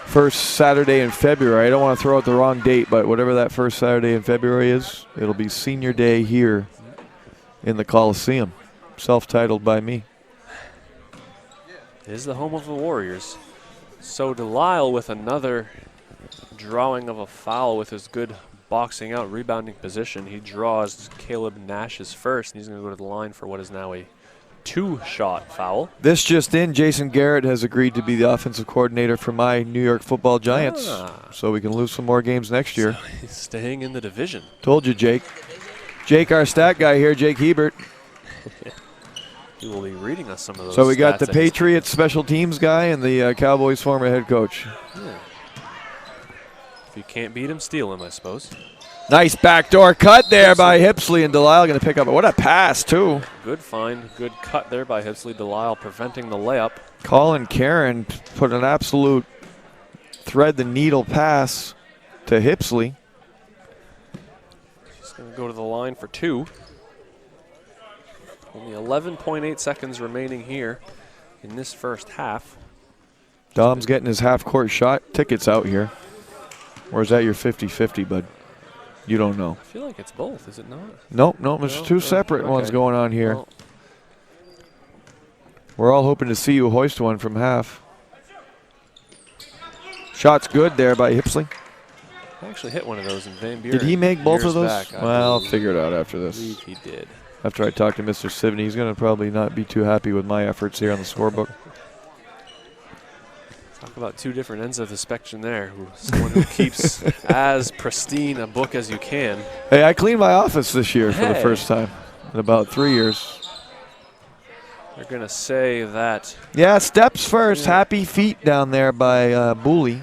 First Saturday in February. I don't want to throw out the wrong date, but whatever that first Saturday in February is, it'll be senior day here in the Coliseum. Self-titled by me. It is the home of the Warriors. So Delisle with another drawing of a foul with his good boxing out rebounding position. He draws Caleb Nash's first, and he's going to go to the line for what is now a 2-shot foul. This just in, Jason Garrett has agreed to be the offensive coordinator for my New York Football Giants, so we can lose some more games next year. So he's staying in the division. Told you, Jake. Jake, our stat guy here, Jake Hebert. He will be reading us some of those. So we got stats the Patriots special teams guy and the Cowboys former head coach. Yeah. If you can't beat him, steal him, I suppose. Nice backdoor cut there by Hipsley, and Delisle going to pick up. What a pass, too. Good find, good cut there by Hipsley. Delisle preventing the layup. Colin Karen put an absolute thread-the-needle pass to Hipsley. He's going to go to the line for 2. Only 11.8 seconds remaining here in this first half. Dom's getting his half-court shot tickets out here. Or is that your 50-50, bud? You don't know. I feel like it's both, is it not? Nope, there's two separate ones going on here. Well, we're all hoping to see you hoist one from half. Shot's good there by Hipsley. I actually hit one of those in Van Buren. Did he make both of those? Back, well, I'll figure it out after this. I believe he did. After I talk to Mr. Sivney, he's going to probably not be too happy with my efforts here on the scorebook. Talk about two different ends of the spectrum there. Someone who keeps as pristine a book as you can. Hey, I cleaned my office this year for the first time in about 3 years. They're going to say that. Yeah, steps first. Happy feet down there by Booley.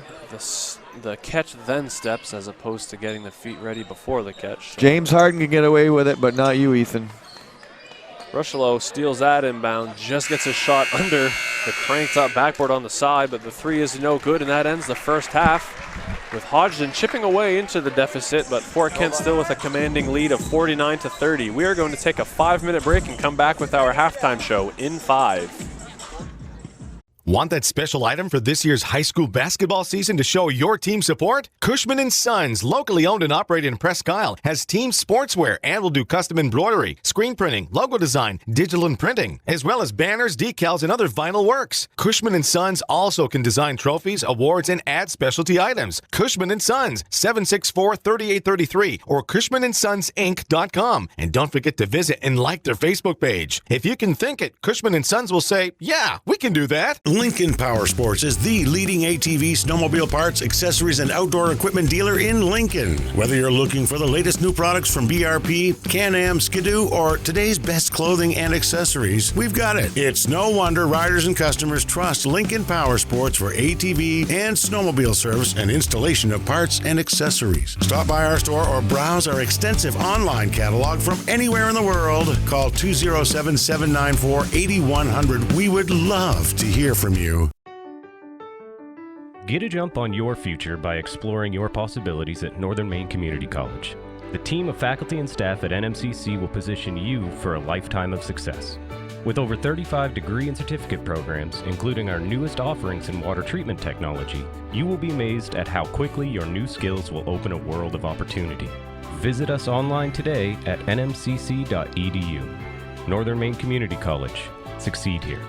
The catch then steps as opposed to getting the feet ready before the catch. So James Harden can get away with it, but not you, Ethan. Rushlow steals that inbound, just gets his shot under the cranked up backboard on the side, but the 3 is no good, and that ends the first half with Hodgdon chipping away into the deficit, but Fort Kent still with a commanding lead of 49-30. We are going to take a 5-minute break and come back with our halftime show in 5. Want that special item for this year's high school basketball season to show your team support? Cushman & Sons, locally owned and operated in Presque Isle, has team sportswear and will do custom embroidery, screen printing, logo design, digital and printing, as well as banners, decals, and other vinyl works. Cushman & Sons also can design trophies, awards, and add specialty items. Cushman & Sons, 764-3833 or CushmanandSonsInc.com. And don't forget to visit and like their Facebook page. If you can think it, Cushman & Sons will say, yeah, we can do that. Lincoln Power Sports is the leading ATV, snowmobile parts, accessories, and outdoor equipment dealer in Lincoln. Whether you're looking for the latest new products from BRP, Can-Am, Skidoo, or today's best clothing and accessories, we've got it. It's no wonder riders and customers trust Lincoln Power Sports for ATV and snowmobile service and installation of parts and accessories. Stop by our store or browse our extensive online catalog from anywhere in the world. Call 207-794-8100. We would love to hear from you. Get a jump on your future by exploring your possibilities at Northern Maine Community College. The team of faculty and staff at NMCC will position you for a lifetime of success. With over 35 degree and certificate programs, including our newest offerings in water treatment technology, you will be amazed at how quickly your new skills will open a world of opportunity. Visit us online today at nmcc.edu. Northern Maine Community College. Succeed here.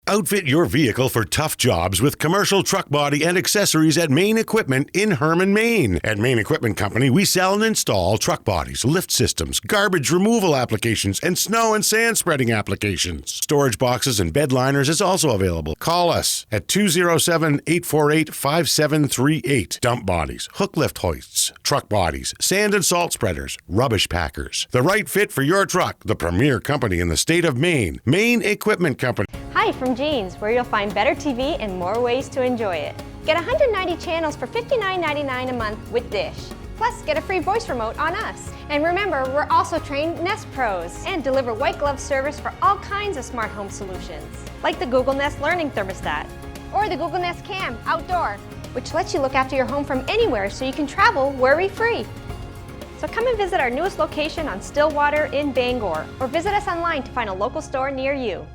Outfit your vehicle for tough jobs with commercial truck body and accessories at Main Equipment in Herman, Maine. At Main Equipment Company, we sell and install truck bodies, lift systems, garbage removal applications, and snow and sand spreading applications. Storage boxes and bed liners is also available. Call us at 207-848-5738. Dump bodies, hook lift hoists, truck bodies, sand and salt spreaders, rubbish packers. The right fit for your truck. The premier company in the state of Maine. Main Equipment Company. Hi from Jeans, where you'll find better TV and more ways to enjoy it. Get 190 channels for $59.99 a month with Dish. Plus, get a free voice remote on us. And remember, we're also trained Nest Pros and deliver white glove service for all kinds of smart home solutions, like the Google Nest Learning Thermostat or the Google Nest Cam Outdoor, which lets you look after your home from anywhere so you can travel worry-free. So come and visit our newest location on Stillwater in Bangor, or visit us online to find a local store near you.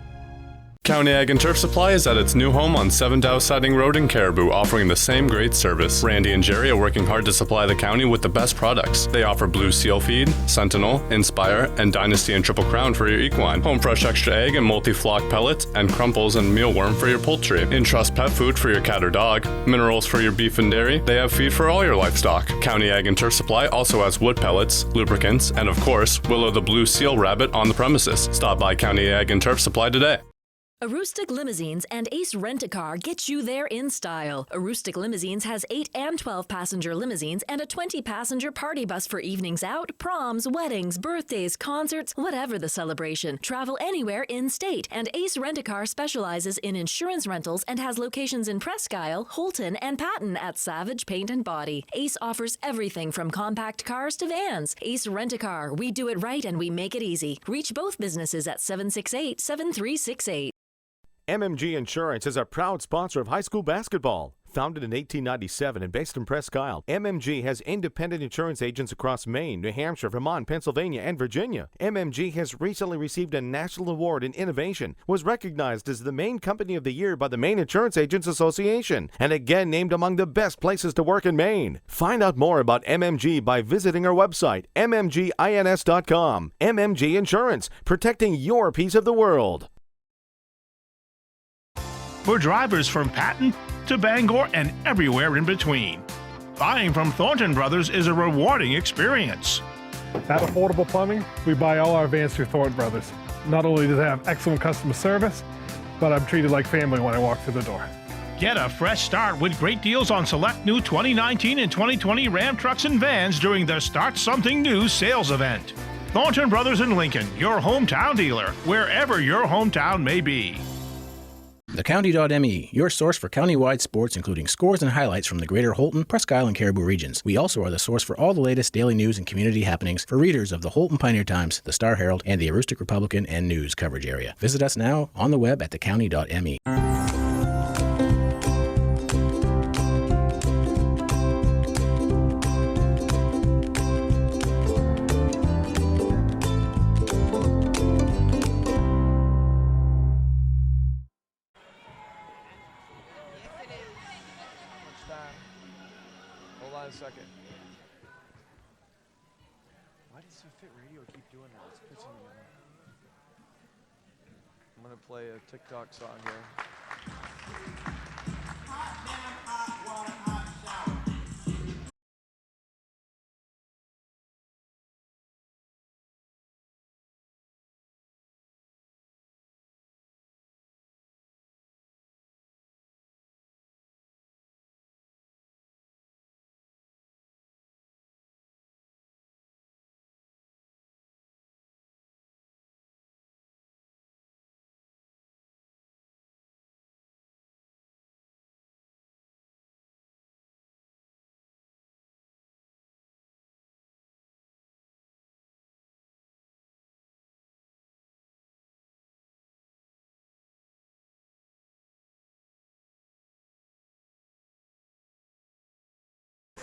County Ag and Turf Supply is at its new home on 7 Dow Siding Road in Caribou, offering the same great service. Randy and Jerry are working hard to supply the county with the best products. They offer Blue Seal Feed, Sentinel, Inspire, and Dynasty and Triple Crown for your equine, Home Fresh Extra Egg and Multi-Flock Pellets, and Crumples and Mealworm for your poultry, Entrust Pet Food for your cat or dog, Minerals for your beef and dairy. They have feed for all your livestock. County Ag and Turf Supply also has wood pellets, lubricants, and of course, Willow the Blue Seal Rabbit on the premises. Stop by County Ag and Turf Supply today. Aroostook Limousines and Ace Rent-A-Car get you there in style. Aroostook Limousines has 8 and 12 passenger limousines and a 20 passenger party bus for evenings out, proms, weddings, birthdays, concerts, whatever the celebration. Travel anywhere in-state. And Ace Rent-A-Car specializes in insurance rentals and has locations in Presque Isle, Holton, and Patton at Savage Paint and Body. Ace offers everything from compact cars to vans. Ace Rent-A-Car. We do it right and we make it easy. Reach both businesses at 768-7368. MMG Insurance is a proud sponsor of high school basketball. Founded in 1897 and based in Presque Isle, MMG has independent insurance agents across Maine, New Hampshire, Vermont, Pennsylvania, and Virginia. MMG has recently received a national award in innovation, was recognized as the Maine Company of the Year by the Maine Insurance Agents Association, and again named among the best places to work in Maine. Find out more about MMG by visiting our website, mmgins.com. MMG Insurance, protecting your piece of the world. For drivers from Patton to Bangor and everywhere in between, buying from Thornton Brothers is a rewarding experience. At Affordable Plumbing, we buy all our vans through Thornton Brothers. Not only do they have excellent customer service, but I'm treated like family when I walk through the door. Get a fresh start with great deals on select new 2019 and 2020 Ram trucks and vans during the Start Something New sales event. Thornton Brothers in Lincoln, your hometown dealer, wherever your hometown may be. TheCounty.me, your source for countywide sports, including scores and highlights from the greater Holton, Presque Isle, and Caribou regions. We also are the source for all the latest daily news and community happenings for readers of the Holton Pioneer Times, the Star Herald, and the Aroostook Republican and News coverage area. Visit us now on the web at thecounty.me. A second. Why does Fit Radio keep doing that? It's pissing me off. I'm gonna play a TikTok song here.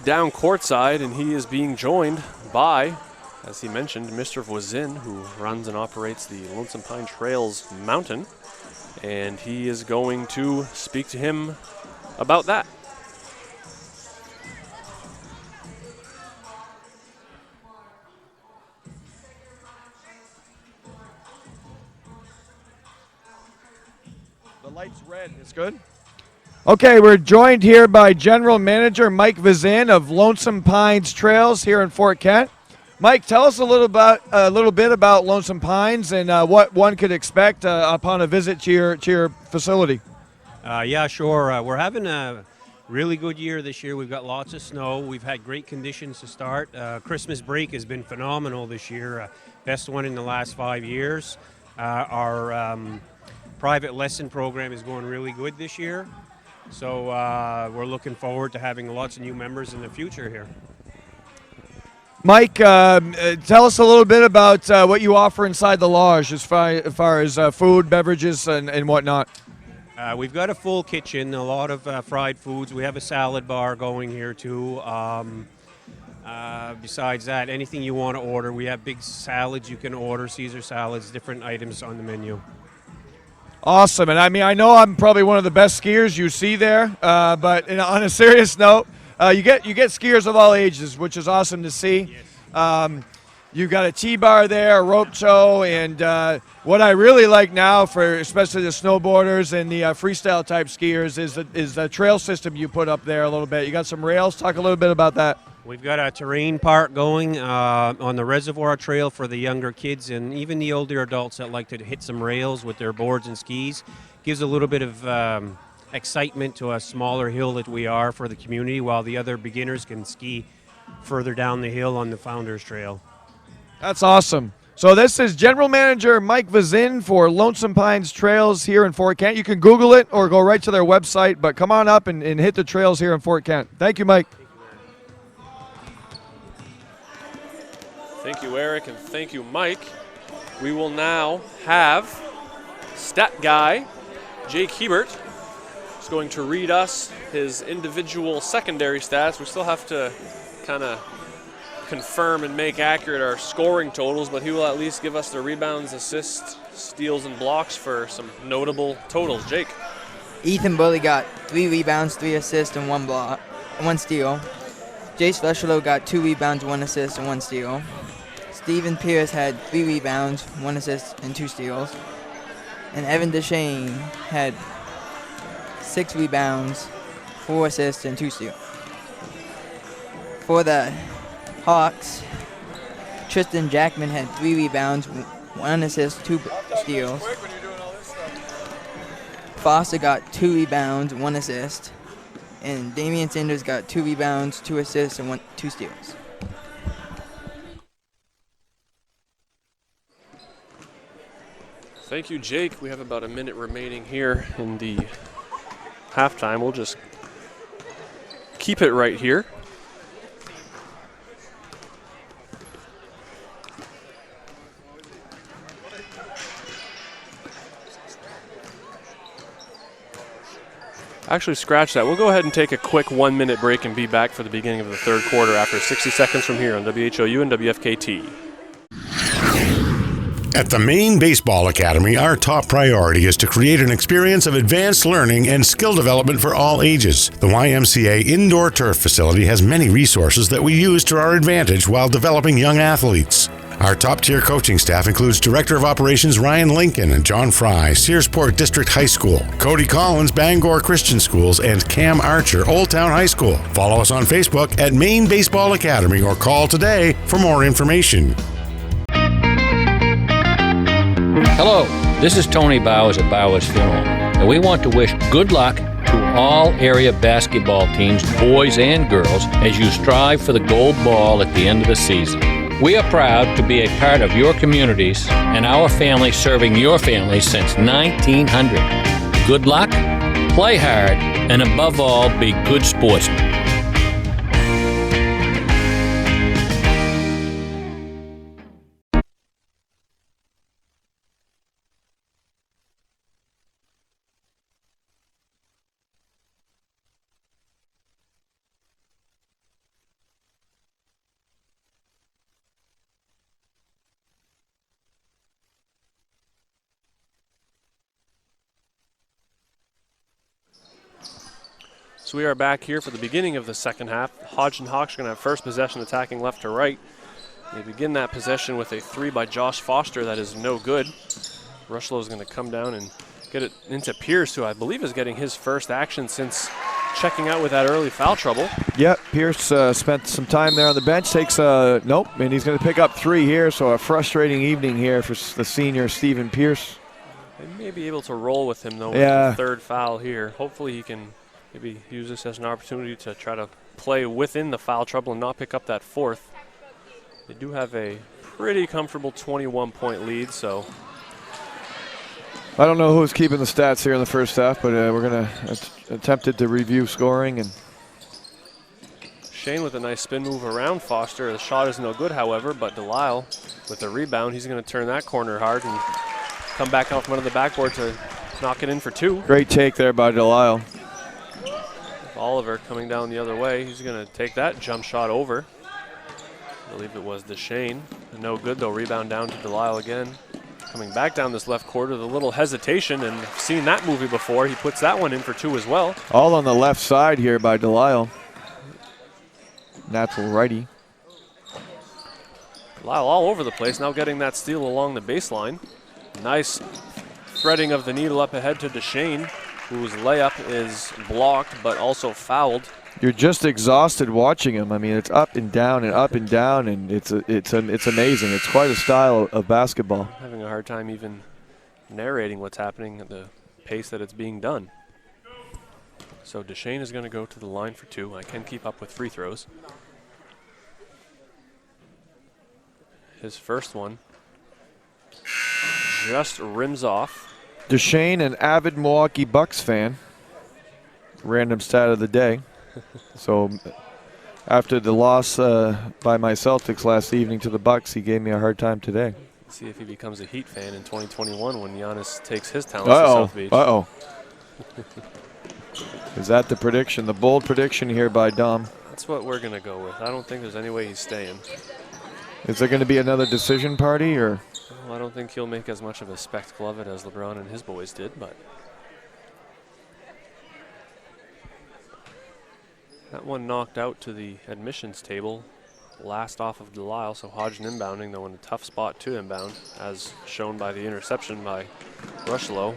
Down courtside, and he is being joined by, as he mentioned, Mr. Voisin, who runs and operates the Lonesome Pine Trails Mountain, and he is going to speak to him about that. The light's red. It's good. Okay, we're joined here by General Manager Mike Voisin of Lonesome Pines Trails here in Fort Kent. Mike, tell us a little bit about Lonesome Pines and what one could expect upon a visit to your facility. Yeah, sure. We're having a really good year this year. We've got lots of snow. We've had great conditions to start. Christmas break has been phenomenal this year. Best one in the last 5 years. Our private lesson program is going really good this year. So we're looking forward to having lots of new members in the future here. Mike, tell us a little bit about what you offer inside the lodge as far as food, beverages, and whatnot. We've got a full kitchen, a lot of fried foods. We have a salad bar going here too. Besides that, anything you want to order. We have big salads you can order, Caesar salads, different items on the menu. Awesome. And I mean, I know I'm probably one of the best skiers you see there, but on a serious note, you get skiers of all ages, which is awesome to see. You've got a T-bar there, a rope tow, and what I really like now for especially the snowboarders and the freestyle type skiers is the trail system you put up there a little bit. You got some rails. Talk a little bit about that. We've got a terrain park going on the reservoir trail for the younger kids and even the older adults that like to hit some rails with their boards and skis. Gives a little bit of excitement to a smaller hill that we are for the community, while the other beginners can ski further down the hill on the Founders Trail. That's awesome. So this is General Manager Mike Vazin for Lonesome Pines Trails here in Fort Kent. You can Google it or go right to their website, but come on up and hit the trails here in Fort Kent. Thank you, Mike. Thank you, Eric, and thank you, Mike. We will now have stat guy Jake Hebert is going to read us his individual secondary stats. We still have to kind of confirm and make accurate our scoring totals, but he will at least give us the rebounds, assists, steals, and blocks for some notable totals. Jake. Ethan Bully got 3 rebounds, 3 assists, and 1 steal. Jace Veschelo got 2 rebounds, 1 assist, and 1 steal. Steven Pierce had 3 rebounds, 1 assist, and 2 steals. And Evan Deshane had 6 rebounds, 4 assists, and 2 steals. For the Hawks, Tristan Jackman had 3 rebounds, 1 assist, 2 steals. Foster got 2 rebounds, 1 assist. And Damian Sanders got 2 rebounds, 2 assists, and 2 steals. Thank you, Jake. We have about a minute remaining here in the halftime. We'll just keep it right here. Actually, scratch that. We'll go ahead and take a quick 1-minute break and be back for the beginning of the third quarter after 60 seconds from here on WHOU and WFKT. At the Maine Baseball Academy, our top priority is to create an experience of advanced learning and skill development for all ages. The YMCA indoor turf facility has many resources that we use to our advantage while developing young athletes. Our top-tier coaching staff includes Director of Operations Ryan Lincoln and John Fry, Searsport District High School, Cody Collins, Bangor Christian Schools, and Cam Archer, Old Town High School. Follow us on Facebook at Maine Baseball Academy or call today for more information. Hello, this is Tony Bowers at Bowers Funeral, and we want to wish good luck to all area basketball teams, boys and girls, as you strive for the gold ball at the end of the season. We are proud to be a part of your communities and our family serving your family since 1900. Good luck, play hard, and above all, be good sportsmen. So we are back here for the beginning of the second half. Hodgdon Hawks are going to have first possession attacking left to right. They begin that possession with a 3 by Josh Foster that is no good. Rushlow is going to come down and get it into Pierce, who I believe is getting his first action since checking out with that early foul trouble. Yep, Pierce spent some time there on the bench, takes nope, and he's going to pick up 3 here, so a frustrating evening here for the senior Stephen Pierce. They may be able to roll with him, though, with the third foul here. Hopefully he can maybe use this as an opportunity to try to play within the foul trouble and not pick up that 4th. They do have a pretty comfortable 21-point lead, so. I don't know who's keeping the stats here in the first half, but we're going to attempt to review scoring. And Shane with a nice spin move around Foster. The shot is no good, however, but Delisle with the rebound, he's going to turn that corner hard and come back out from under the backboard to knock it in for 2. Great take there by Delisle. Oliver coming down the other way. He's going to take that jump shot over. I believe it was Deshane. No good, though. Rebound down to Delisle again. Coming back down this left quarter, the little hesitation, and I've seen that movie before. He puts that one in for 2 as well. All on the left side here by Delisle. Natural righty. Lyle all over the place, now getting that steal along the baseline. Nice threading of the needle up ahead to Deshane, whose layup is blocked but also fouled. You're just exhausted watching him. I mean, it's up and down and up and down, and it's amazing. It's quite a style of basketball. I'm having a hard time even narrating what's happening at the pace that it's being done. So Deshane is going to go to the line for 2. I can keep up with free throws. His first one just rims off. Deshane, an avid Milwaukee Bucks fan. Random stat of the day. So after the loss by my Celtics last evening to the Bucks, he gave me a hard time today. See if he becomes a Heat fan in 2021 when Giannis takes his talents to South Beach. Uh-oh. Is that the prediction? The bold prediction here by Dom. That's what we're going to go with. I don't think there's any way he's staying. Is there going to be another decision party, or? Well, I don't think he'll make as much of a spectacle of it as LeBron and his boys did, but that one knocked out to the admissions table. Last off of Delisle, so Hodgdon inbounding, though in a tough spot to inbound, as shown by the interception by Rushlow.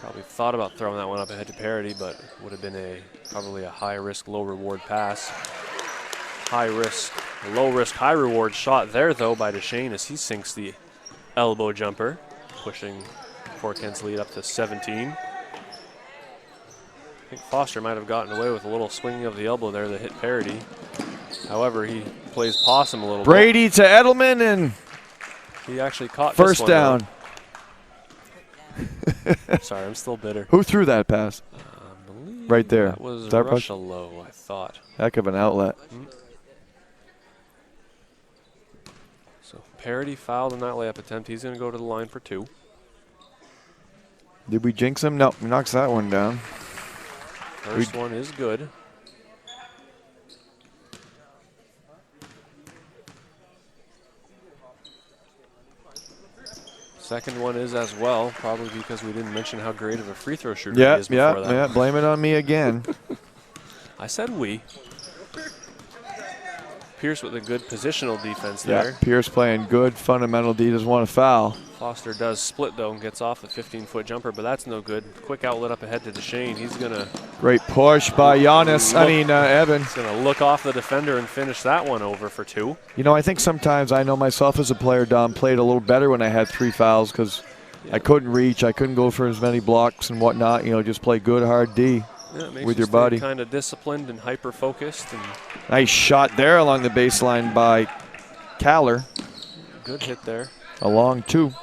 Probably thought about throwing that one up ahead to Parity, but would have been probably a high-risk, low-reward pass. High-risk, low-risk, high-reward shot there, though, by Deshane as he sinks the elbow jumper, pushing Fort Kent's lead up to 17. I think Foster might have gotten away with a little swinging of the elbow there that hit Parity. However, he plays possum a little Brady to Edelman, and he actually caught first this one down. Sorry, I'm still bitter. Who threw that pass? Right there. That was That Rushlow, I thought. Heck of an outlet. So Parity fouled in that layup attempt. He's going to go to the line for 2. Did we jinx him? No, he knocks that one down. First one is good. Second one is as well, probably because we didn't mention how great of a free throw shooter he is before that. Yeah, blame it on me again. I said we. Pierce with a good positional defense there. Yeah, Pierce playing good fundamental D, doesn't want to foul. Foster does split though and gets off the 15-foot jumper, but that's no good. Quick outlet up ahead to Deshane. He's gonna great push by Giannis. Evan. He's gonna look off the defender and finish that one over for 2. You know, I think sometimes I know myself as a player, Dom, played a little better when I had 3 fouls because I couldn't reach, I couldn't go for as many blocks and whatnot. You know, just play good hard D with your body. Kind of disciplined and hyper focused. And nice shot there along the baseline by Caller. Good hit there. A long 2. You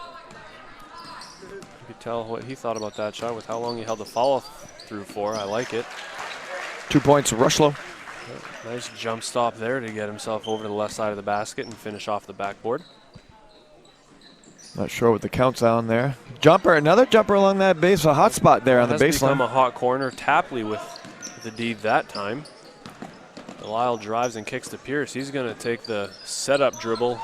could tell what he thought about that shot with how long he held the follow through for. I like it. 2 points, Rushlow. Nice jump stop there to get himself over to the left side of the basket and finish off the backboard. Not sure what the count's on there. Jumper, another jumper along that base. A hot spot there on the baseline. Has become a hot corner. Tapley with the D that time. Delisle drives and kicks to Pierce. He's going to take the setup dribble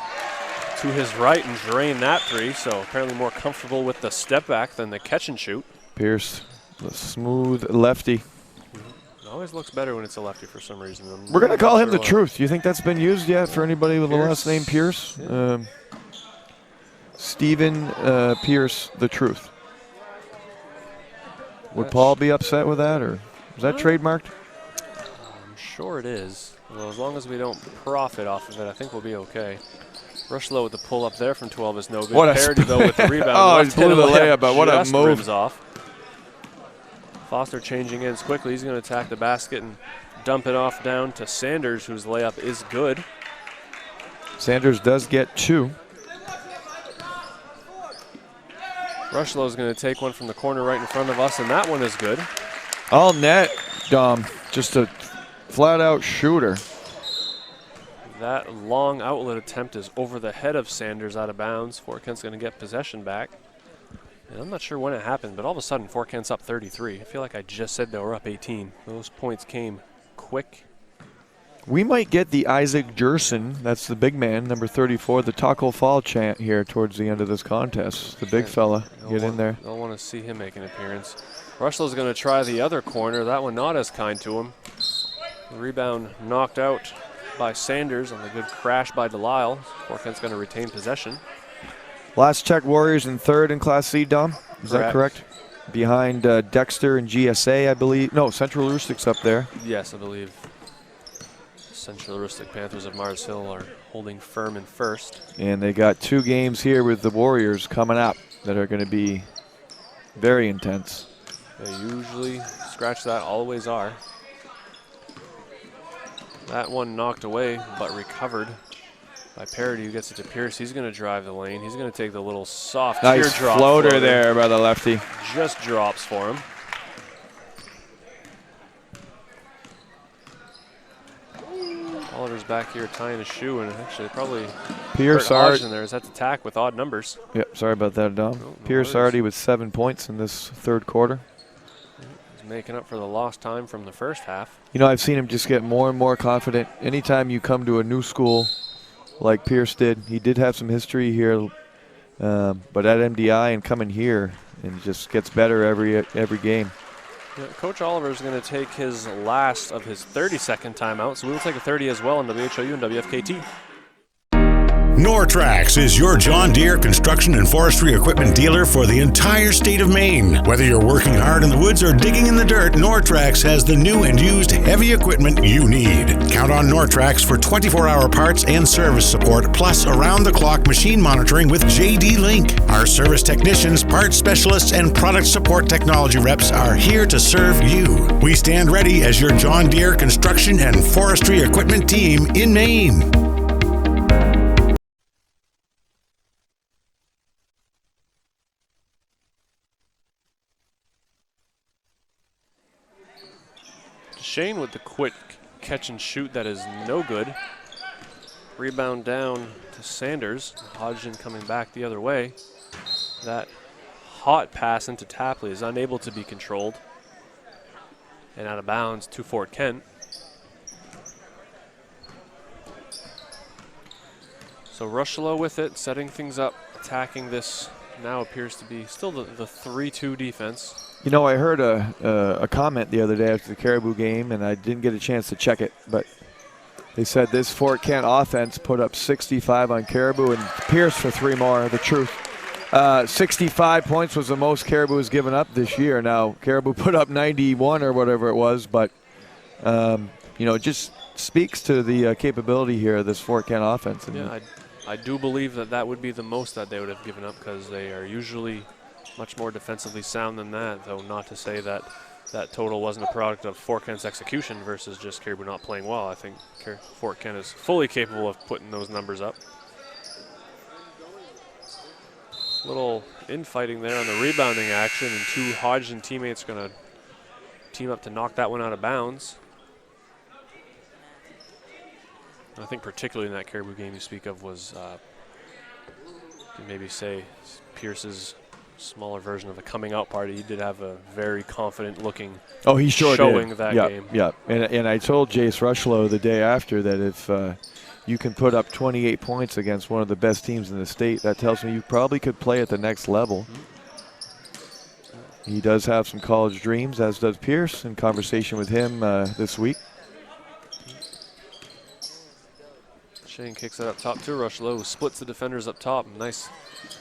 to his right and drain that 3. So apparently more comfortable with the step back than the catch and shoot. Pierce, the smooth lefty. It always looks better when it's a lefty for some reason. We're going to call him the Truth. Do you think that's been used yet for anybody with the last name Pierce? Yeah. Stephen Pierce, the Truth. Would Paul be upset with that, or is that trademarked? I'm sure it is. Well, as long as we don't profit off of it, I think we'll be okay. Rushlow with the pull up there from 12 is no good. Parity though with the rebound. Oh, he blew the layup, but what a move. Off. Foster changing ends quickly. He's going to attack the basket and dump it off down to Sanders, whose layup is good. Sanders does get 2. Rushlow is going to take one from the corner right in front of us, and that one is good. All net, Dom. Just a flat-out shooter. That long outlet attempt is over the head of Sanders out of bounds. Fort Kent's going to get possession back. And I'm not sure when it happened, but all of a sudden Fort Kent's up 33. I feel like I just said they were up 18. Those points came quick. We might get the Isaac Jerson, that's the big man, number 34, the Taco Fall chant here towards the end of this contest. The big fella, get in there. They'll want to see him make an appearance. Rushell's going to try the other corner. That one not as kind to him. The rebound knocked out by Sanders on the good crash by Delisle. Fort Kent's going to retain possession. Last check, Warriors in third in Class C, Dom? Is that correct? Behind Dexter and GSA, I believe. No, Central Rustics up there. Yes, I believe Central Rustic Panthers of Mars Hill are holding firm in first. And they got 2 games here with the Warriors coming up that are going to be very intense. They usually scratch that, always are. That one knocked away, but recovered by Parody, who gets it to Pierce. He's going to drive the lane. He's going to take the little soft teardrop floater there by the lefty. Just drops for him. Oliver's back here tying a shoe, and actually probably Pierce Hodgdon there has had to attack with odd numbers. Yep, sorry about that, Dom. No Pierce already with 7 points in this third quarter. He's making up for the lost time from the first half. You know, I've seen him just get more and more confident. Anytime you come to a new school like Pierce did, he did have some history here, but at MDI and coming here, and just gets better every game. Yeah, Coach Oliver is going to take his last of his 30-second timeout, so we will take a 30 as well on WHOU and WFKT. Nortrax is your John Deere construction and forestry equipment dealer for the entire state of Maine. Whether you're working hard in the woods or digging in the dirt, Nortrax has the new and used heavy equipment you need. Count on Nortrax for 24-hour parts and service support, plus around-the-clock machine monitoring with JD Link. Our service technicians, parts specialists, and product support technology reps are here to serve you. We stand ready as your John Deere construction and forestry equipment team in Maine. Shane with the quick catch and shoot that is no good. Rebound down to Sanders. Hodgdon coming back the other way. That hot pass into Tapley is unable to be controlled. And out of bounds to Fort Kent. So Rushlow with it, setting things up, attacking this now appears to be still the 3-2 defense. You know, I heard a comment the other day after the Caribou game, and I didn't get a chance to check it, but they said this Fort Kent offense put up 65 on Caribou and Pierce for 3 more, the truth. 65 points was the most Caribou has given up this year. Now, Caribou put up 91 or whatever it was, but, you know, it just speaks to the capability here of this Fort Kent offense. And yeah, I do believe that would be the most that they would have given up, because they are usually much more defensively sound than that, though not to say that that total wasn't a product of Fort Kent's execution versus just Caribou not playing well. I think Fort Kent is fully capable of putting those numbers up. Little infighting there on the rebounding action, and 2 Hodgdon teammates going to team up to knock that one out of bounds. I think particularly in that Caribou game you speak of was, you maybe say, Pierce's smaller version of a coming out party. He did have a very confident looking showing that game. Yeah, and I told Jace Rushlow the day after that if you can put up 28 points against one of the best teams in the state, that tells me you probably could play at the next level. He does have some college dreams, as does Pierce, in conversation with him this week. Shane kicks it up top to Rushlow, who splits the defenders up top. Nice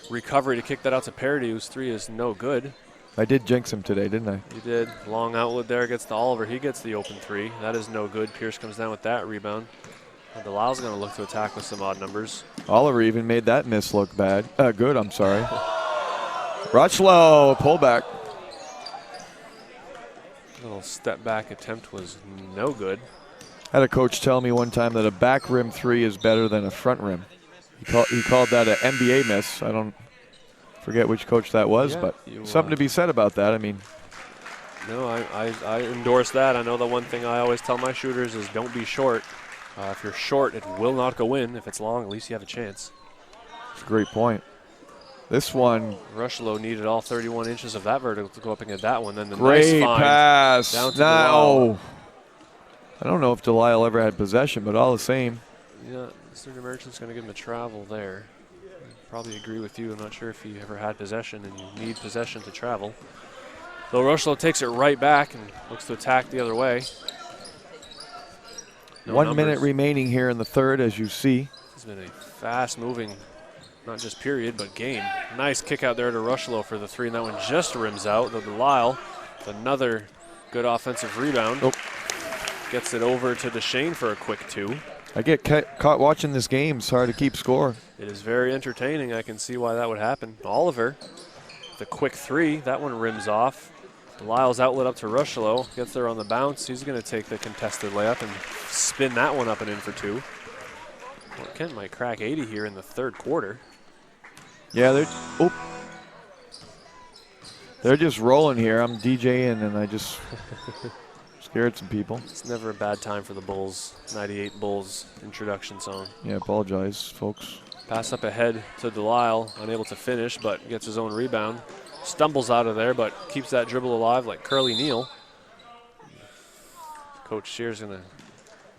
recovery to kick that out to Parody, whose 3 is no good. I did jinx him today, didn't I? You did. Long outlet there, gets to Oliver. He gets the open 3. That is no good. Pierce comes down with that rebound. Delisle's going to look to attack with some odd numbers. Oliver even made that miss look bad. Good, I'm sorry. Rushlow, pullback. Little step back attempt was no good. I had a coach tell me one time that a back rim 3 is better than a front rim. He called that an NBA miss. I don't forget which coach that was, but something to be said about that. I mean, no, I endorse that. I know the one thing I always tell my shooters is don't be short. If you're short, it will not go in. If it's long, at least you have a chance. That's a great point. This one, Rushlow needed all 31 inches of that vertical to go up and get that one. Then the great nice find pass. down to no. I don't know if Delisle ever had possession, but all the same. Yeah, Mr. Merchant's going to give him a travel there. Probably agree with you. I'm not sure if he ever had possession, and you need possession to travel. Though Rushlow takes it right back and looks to attack the other way. No 1 numbers. minute remaining here in the third, as you see. It's been a fast-moving, not just period, but game. Nice kick out there to Rushlow for the three, and that one just rims out. Though Delisle, another good offensive rebound. Gets it over to Deshane for a quick two. I get caught watching this game. It's hard to keep score. It is very entertaining. I can see why that would happen. Oliver, the quick three. That one rims off. Lyle's outlet up to Rushlow. Gets there on the bounce. He's going to take the contested layup and spin that one up and in for two. Well, Kent might crack 80 here in the third quarter. Yeah, they're just rolling here. I'm DJing and I just scared some people. It's never a bad time for the Bulls. 98 Bulls introduction song. Yeah, apologize, folks. Pass up ahead to Delisle, unable to finish, but gets his own rebound. Stumbles out of there, but keeps that dribble alive like Curly Neal. Coach Shear's going to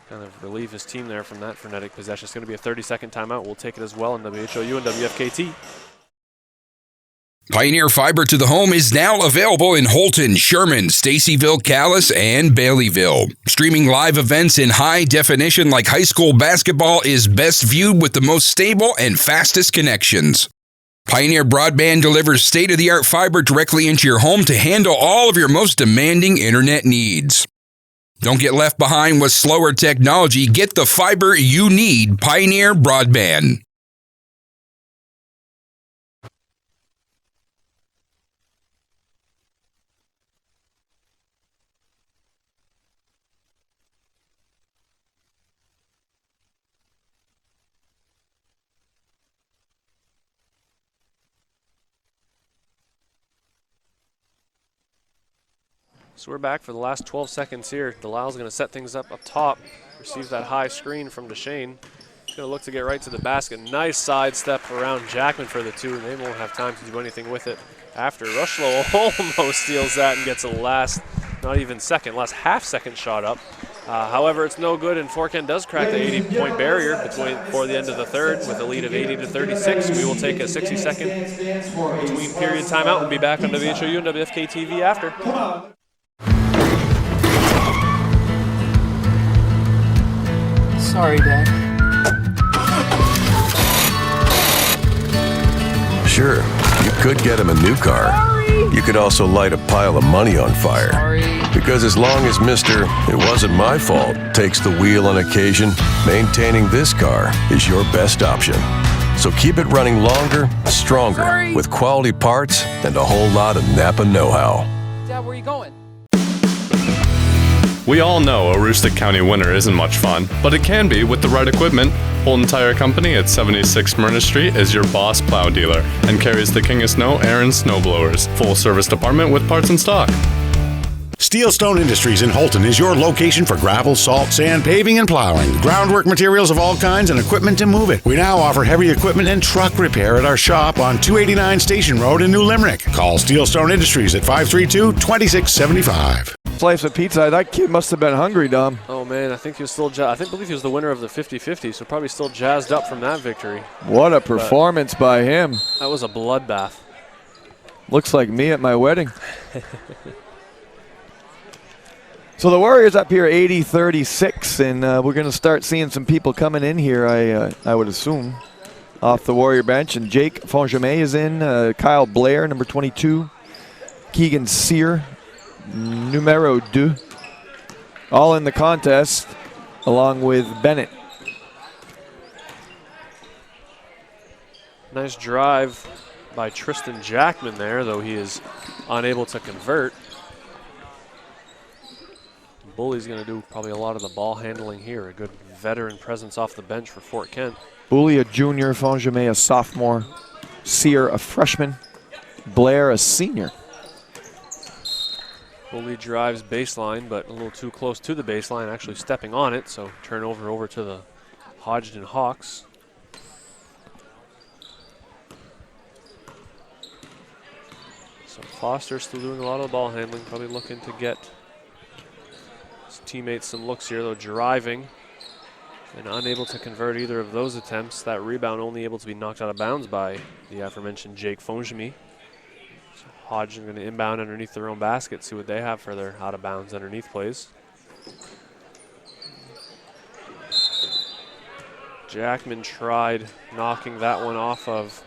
kind of relieve his team there from that frenetic possession. It's going to be a 30-second timeout. We'll take it as well in WHOU and WFKT. Pioneer Fiber to the Home is now available in Holton, Sherman, Stacyville, Calais, and Baileyville. Streaming live events in high definition like high school basketball is best viewed with the most stable and fastest connections. Pioneer Broadband delivers state-of-the-art fiber directly into your home to handle all of your most demanding internet needs. Don't get left behind with slower technology. Get the fiber you need. Pioneer Broadband. So we're back for the last 12 seconds here. Delisle's going to set things up top. Receives that high screen from Deshane. He's going to look to get right to the basket. Nice sidestep around Jackman for the two, and they won't have time to do anything with it after. Rushlow almost steals that and gets a last half-second shot up. However, it's no good, and Fort Kent does crack the 80-point barrier before the end of the third with a lead of 80-36. We will take a 60-second between period timeout and be back on WHOU and WFK TV after. Sorry, Dad. Sure, you could get him a new car. You could also light a pile of money on fire. Because as long as Mr. It wasn't my fault takes the wheel on occasion, maintaining this car is your best option. So keep it running longer, stronger, with quality parts and a whole lot of Napa know-how. Dad, where are you going? We all know a Aroostook County winter isn't much fun, but it can be with the right equipment. Holton Tire Company at 76 Myrna Street is your boss plow dealer and carries the King of Snow Aaron snowblowers. Full service department with parts in stock. Steelstone Industries in Holton is your location for gravel, salt, sand, paving, and plowing. Groundwork materials of all kinds and equipment to move it. We now offer heavy equipment and truck repair at our shop on 289 Station Road in New Limerick. Call Steelstone Industries at 532-2675. Slice of pizza. That kid must have been hungry, Dom. Oh man, I think he was still. I believe he was the winner of the 50-50, so probably still jazzed up from that victory. What a performance by him. That was a bloodbath. Looks like me at my wedding. So the Warriors up here 80-36, and we're going to start seeing some people coming in here, I would assume, off the Warrior bench. And Jake Fonjame is in, Kyle Blair, number 22, Keegan Sear, numero 2, all in the contest, along with Bennett. Nice drive by Tristan Jackman there, though he is unable to convert. Bully's going to do probably a lot of the ball handling here. A good veteran presence off the bench for Fort Kent. Bully, a junior, Fonjame, a sophomore, Sear, a freshman, Blair, a senior. Bully drives baseline, but a little too close to the baseline, actually stepping on it, so turnover over to the Hodgdon Hawks. So Foster still doing a lot of the ball handling, probably looking to get His teammates some looks here, though, driving and unable to convert either of those attempts. That rebound only able to be knocked out of bounds by the aforementioned Jake Fonjemi. So Hodgdon going to inbound underneath their own basket, see what they have for their out of bounds underneath plays. Jackman tried knocking that one off of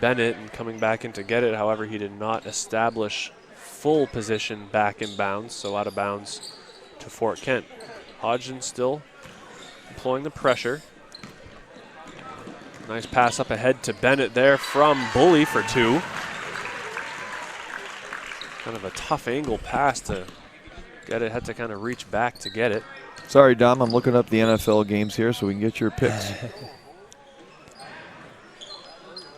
Bennett and coming back in to get it. However, he did not establish full position back in bounds, so out of bounds to Fort Kent. Hodgdon still employing the pressure. Nice pass up ahead to Bennett there from Bully for 2. Kind of a tough angle pass to get it. Had to kind of reach back to get it. Sorry, Dom, I'm looking up the NFL games here so we can get your picks.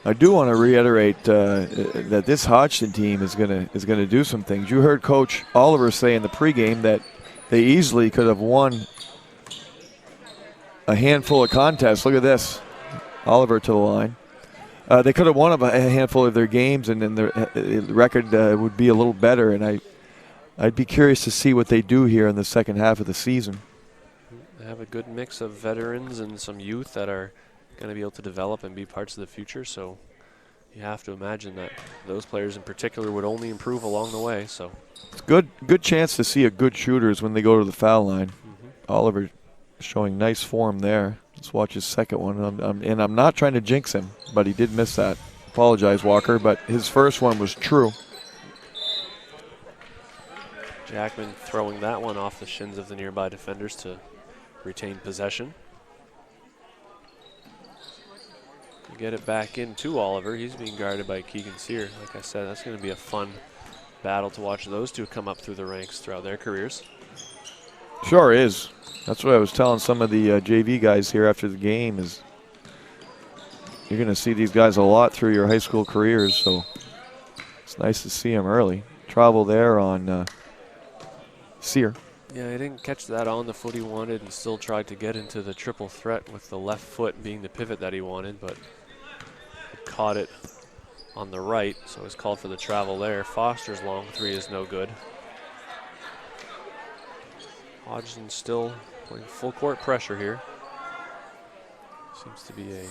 I do want to reiterate that this Hodgdon team is gonna do some things. You heard Coach Oliver say in the pregame that they easily could have won a handful of contests. Look at this, Oliver to the line. They could have won a handful of their games, and then the record would be a little better. And I'd be curious to see what they do here in the second half of the season. They have a good mix of veterans and some youth that are going to be able to develop and be parts of the future. So you have to imagine that those players in particular would only improve along the way. So it's good chance to see a good shooters when they go to the foul line. Oliver showing nice form there. Let's watch his second one. And I'm not trying to jinx him, but he did miss that. Apologize, Walker, but his first one was true. Jackman throwing that one off the shins of the nearby defenders to retain possession. Get it back into Oliver. He's being guarded by Keegan Sear. Like I said, that's going to be a fun battle to watch those two come up through the ranks throughout their careers. Sure is. That's what I was telling some of the JV guys here after the game is you're going to see these guys a lot through your high school careers, so it's nice to see them early. Travel there on Sear. Yeah, he didn't catch that on the foot he wanted and still tried to get into the triple threat with the left foot being the pivot that he wanted, but he caught it on the right, so he's called for the travel there. Foster's long 3 is no good. Hodgdon still playing full court pressure here. Seems to be a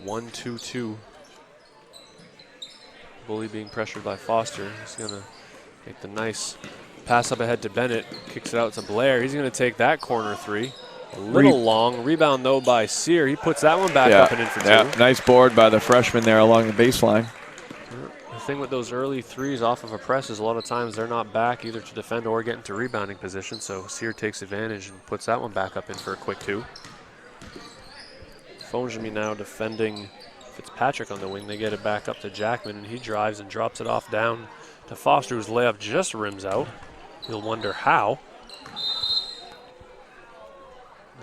1-2-2. Bully being pressured by Foster. He's going to make the nice pass up ahead to Bennett. Kicks it out to Blair. He's going to take that corner 3. A little long. Rebound, though, by Sear. He puts that one back up and in for 2. Yeah, nice board by the freshman there along the baseline. The thing with those early 3s off of a press is a lot of times they're not back either to defend or get into rebounding position, so Sear takes advantage and puts that one back up in for a quick 2. Fonjemi now defending Fitzpatrick on the wing. They get it back up to Jackman, and he drives and drops it off down to Foster, whose layup just rims out. You'll wonder how.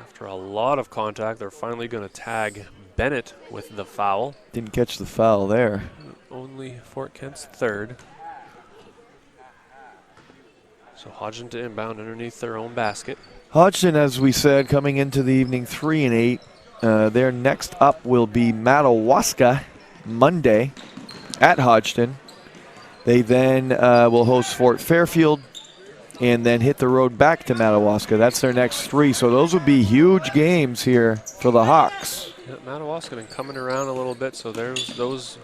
After a lot of contact, they're finally going to tag Bennett with the foul. Didn't catch the foul there. Only Fort Kent's 3rd. So Hodgdon to inbound underneath their own basket. Hodgdon, as we said, coming into the evening 3-8. Their next up will be Madawaska Monday at Hodgdon. They then will host Fort Fairfield and then hit the road back to Madawaska. That's their next 3. So those would be huge games here for the Hawks. Yeah, Madawaska been coming around a little bit, so those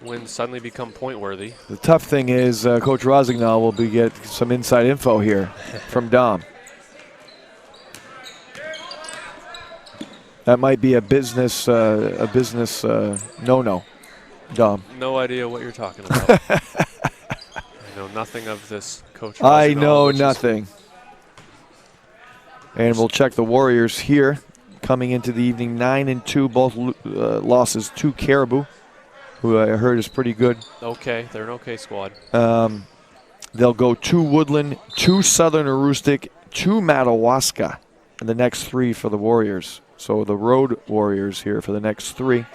wins suddenly become point worthy. The tough thing is Coach Rosignol will get some inside info here from Dom. That might be a business no-no, Dom. No idea what you're talking about. I know nothing of this, Coach. I know nothing. And we'll check the Warriors here. Coming into the evening 9-2, both losses to Caribou, who I heard is pretty good. Okay, they're an okay squad. They'll go to Woodland, to Southern Aroostook, to Madawaska, and the next 3 for the Warriors. So the road Warriors here for the next 3.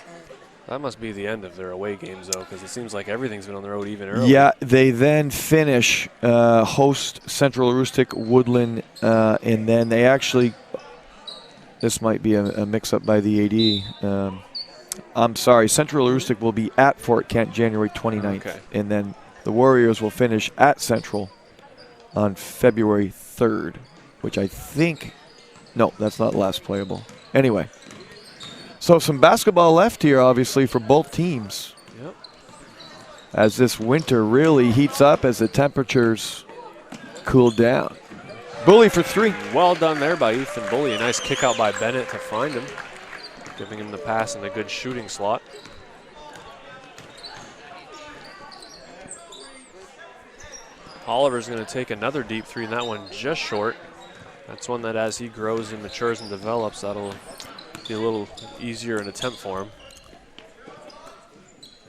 That must be the end of their away games, though, because it seems like everything's been on the road even earlier. Yeah, they then finish host Central Aroostook, Woodland, and then they actually, this might be a mix-up by the AD. I'm sorry, Central Aroostook will be at Fort Kent January 29th, and then the Warriors will finish at Central on February 3rd, which I think, no, that's not last playable. Anyway, so some basketball left here, obviously, for both teams. Yep. As this winter really heats up as the temperatures cool down. Bully for 3. Well done there by Ethan Bully. A nice kick out by Bennett to find him, giving him the pass in a good shooting slot. Oliver's going to take another deep 3, and that one just short. That's one that as he grows and matures and develops, that'll be a little easier an attempt for him.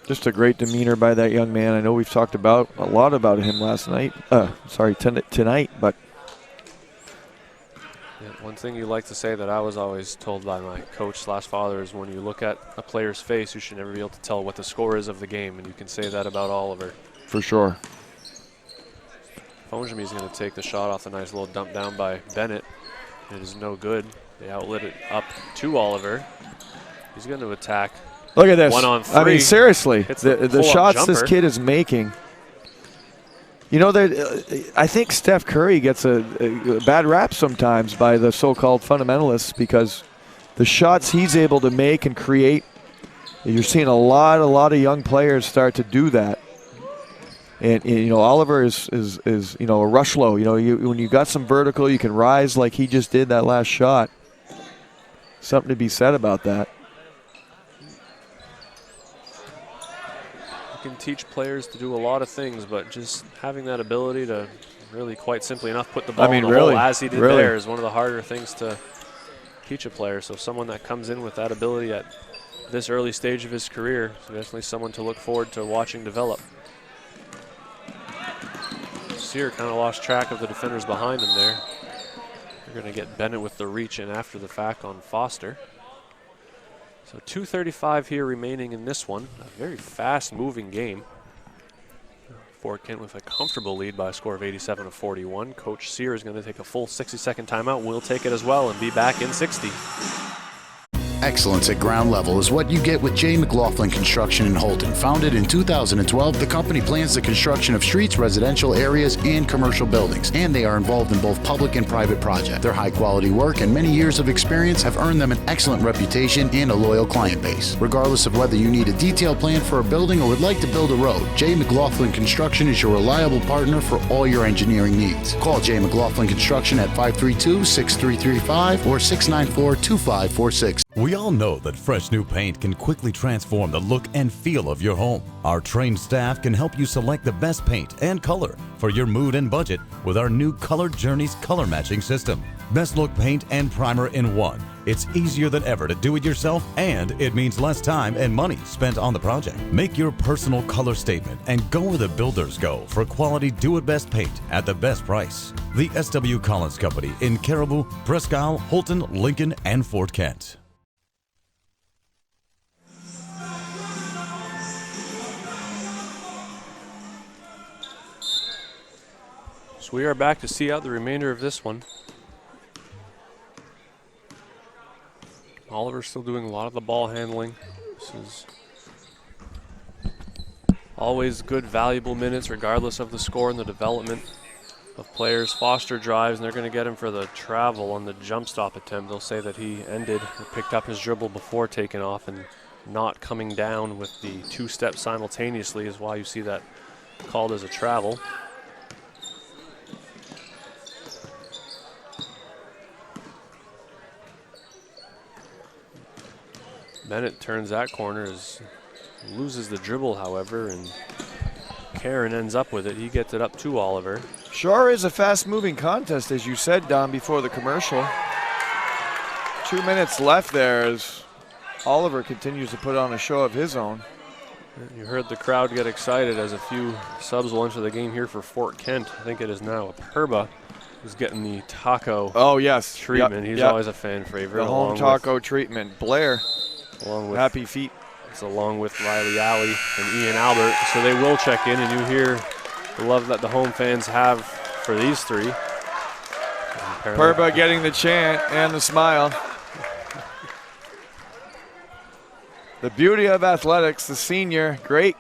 Just a great demeanor by that young man. I know we've talked about a lot about him tonight, but yeah, one thing you like to say that I was always told by my coach/father is when you look at a player's face, you should never be able to tell what the score is of the game, and you can say that about Oliver. For sure. Fonjami's going to take the shot off the nice little dump down by Bennett. It is no good. They outlet it up to Oliver. He's going to attack. Look at this. 1 on 3. I mean, seriously, the shots jumper. this kid is making. You know, I think Steph Curry gets a bad rap sometimes by the so-called fundamentalists because the shots he's able to make and create, you're seeing a lot of young players start to do that. And you know, Oliver is you know, a rush low. You know, when you got some vertical, you can rise like he just did that last shot. Something to be said about that. You can teach players to do a lot of things, but just having that ability to really, quite simply enough, put the ball in the hole as he did there is one of the harder things to teach a player. So someone that comes in with that ability at this early stage of his career is definitely someone to look forward to watching develop. Sear kind of lost track of the defenders behind him there. They're going to get Bennett with the reach in after the fact on Foster. So 2:35 here remaining in this one. A very fast-moving game. Fort Kent with a comfortable lead by a score of 87-41. Coach Sear is going to take a full 60-second timeout. We'll take it as well and be back in 60. Excellence at ground level is what you get with J. McLaughlin Construction in Holton. Founded in 2012, the company plans the construction of streets, residential areas, and commercial buildings, and they are involved in both public and private projects. Their high-quality work and many years of experience have earned them an excellent reputation and a loyal client base. Regardless of whether you need a detailed plan for a building or would like to build a road, J. McLaughlin Construction is your reliable partner for all your engineering needs. Call J. McLaughlin Construction at 532-6335 or 694-2546. We all know that fresh new paint can quickly transform the look and feel of your home. Our trained staff can help you select the best paint and color for your mood and budget with our new Color Journeys color matching system. Best look paint and primer in one. It's easier than ever to do it yourself, and it means less time and money spent on the project. Make your personal color statement and go where the builders go for quality do-it-best paint at the best price. The S.W. Collins Company in Caribou, Presque Isle, Holton, Lincoln, and Fort Kent. So we are back to see out the remainder of this one. Oliver's still doing a lot of the ball handling. This is always good, valuable minutes regardless of the score and the development of players. Foster drives, and they're going to get him for the travel on the jump stop attempt. They'll say that he ended or picked up his dribble before taking off, and not coming down with the two-step simultaneously is why you see that called as a travel. Bennett turns that corner, loses the dribble, however, and Karen ends up with it. He gets it up to Oliver. Sure is a fast-moving contest, as you said, Don, before the commercial. 2 minutes left there as Oliver continues to put on a show of his own. You heard the crowd get excited as a few subs will enter the game here for Fort Kent. I think it is now Perba who's getting the taco treatment. He's always a fan favorite. The home taco treatment. Blair. Along with Happy Feet. It's along with Riley Alley and Ian Albert. So they will check in, and you hear the love that the home fans have for these three. Perba getting the chant and the smile. The beauty of athletics, the senior, great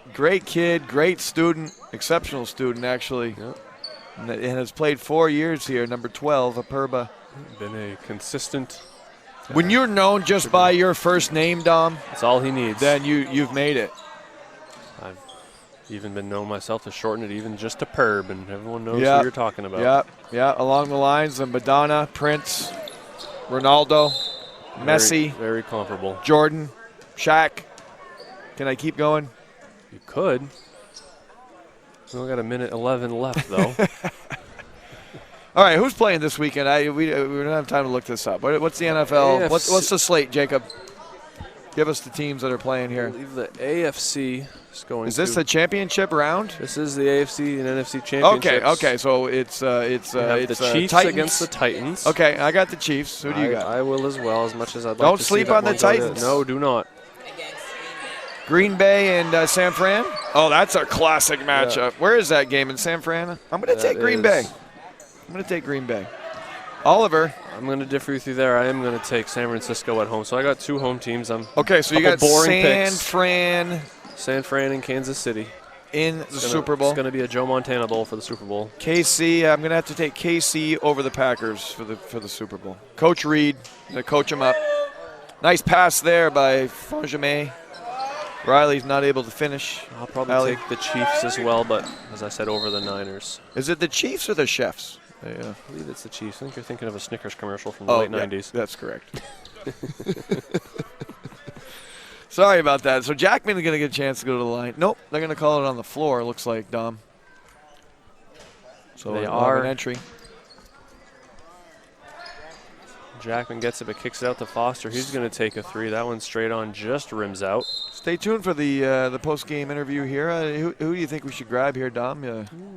kid, great student, exceptional student actually. Yep. and has played 4 years here, number 12, Aperba. Been a consistent. When you're known just by your first name, Dom, that's all he needs. Then you've made it. I've even been known myself to shorten it even just to Perb, and everyone knows who you're talking about. Yeah, along the lines of Madonna, Prince, Ronaldo, Messi. Very comparable. Jordan, Shaq. Can I keep going? You could. We only got a minute 11 left, though. All right, who's playing this weekend? We don't have time to look this up. What's the NFL? What's the slate, Jacob? Give us the teams that are playing here. I believe the AFC is going. Is this the championship round? This is the AFC and NFC championships. Okay. So it's the Chiefs Titans against the Titans. Okay, I got the Chiefs. Who do you got? I will as well, as much as I'd like Don't to sleep see that on the one's out. Titans. No, do not. Green Bay and San Fran. Oh, that's a classic matchup. Yeah. Where is that game in San Fran? I'm going to take Green Bay. I'm going to take Green Bay. Oliver. I'm going to differ with you there. I am going to take San Francisco at home. So I got two home teams. Okay, so you got San Fran and Kansas City in the Super Bowl. It's going to be a Joe Montana Bowl for the Super Bowl. KC, I'm going to have to take KC over the Packers for the Super Bowl. Coach Reed, going to coach him up. Nice pass there by Fonjame. Riley's not able to finish. I'll probably take the Chiefs as well, but as I said, over the Niners. Is it the Chiefs or the Chefs? I believe it's the Chiefs. I think you're thinking of a Snickers commercial from the late 90s. That's correct. Sorry about that. So Jackman is going to get a chance to go to the line. Nope, they're going to call it on the floor, looks like, Dom. So they are an entry. Jackman gets it but kicks it out to Foster. He's going to take a three. That one straight on just rims out. Stay tuned for the post-game interview here. Who do you think we should grab here, Dom?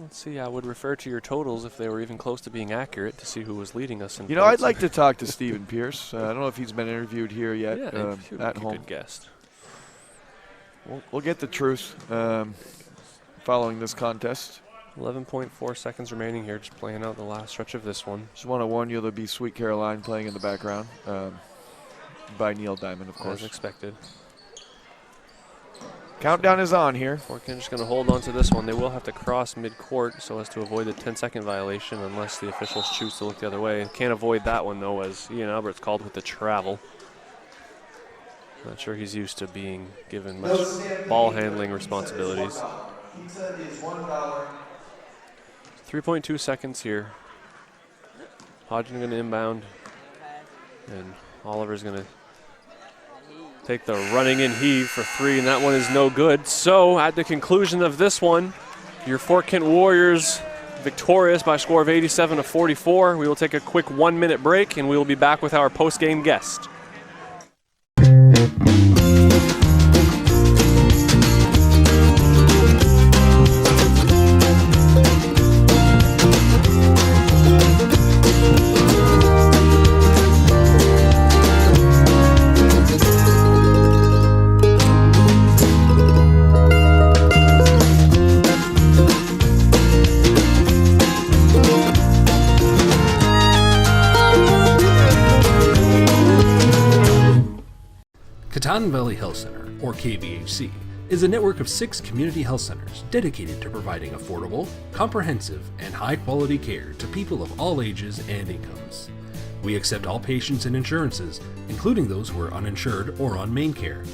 Let's see. I would refer to your totals if they were even close to being accurate to see who was leading us. You know, I'd like to talk to Stephen Pierce. I don't know if he's been interviewed here yet at home. Good guest. We'll get the truth following this contest. 11.4 seconds remaining here, just playing out the last stretch of this one. Just want to warn you, there'll be Sweet Caroline playing in the background by Neil Diamond, of course. As expected. Countdown is on here. Forkin just going to hold on to this one. They will have to cross mid-court so as to avoid the 10-second violation unless the officials choose to look the other way. Can't avoid that one, though, as Ian Albert's called with the travel. Not sure he's used to being given much ball handling responsibilities. 3.2 seconds here. Hodgdon going to inbound, and Oliver's going to take the running in heave for three, and that one is no good. So at the conclusion of this one, your Fort Kent Warriors victorious by a score of 87-44. We will take a quick 1-minute break, and we will be back with our post-game guest. Cotton Valley Health Center, or KVHC, is a network of 6 community health centers dedicated to providing affordable, comprehensive, and high-quality care to people of all ages and incomes. We accept all patients and insurances, including those who are uninsured or on main care.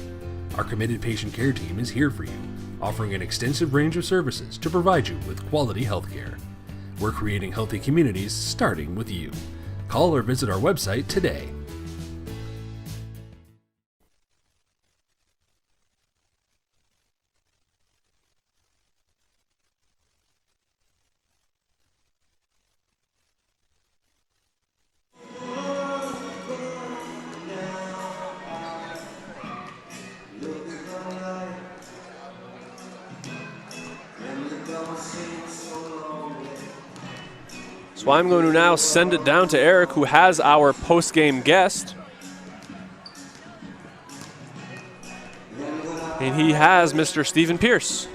Our committed patient care team is here for you, offering an extensive range of services to provide you with quality health care. We're creating healthy communities starting with you. Call or visit our website today. So I'm going to now send it down to Eric, who has our post-game guest. And he has Mr. Stephen Pierce.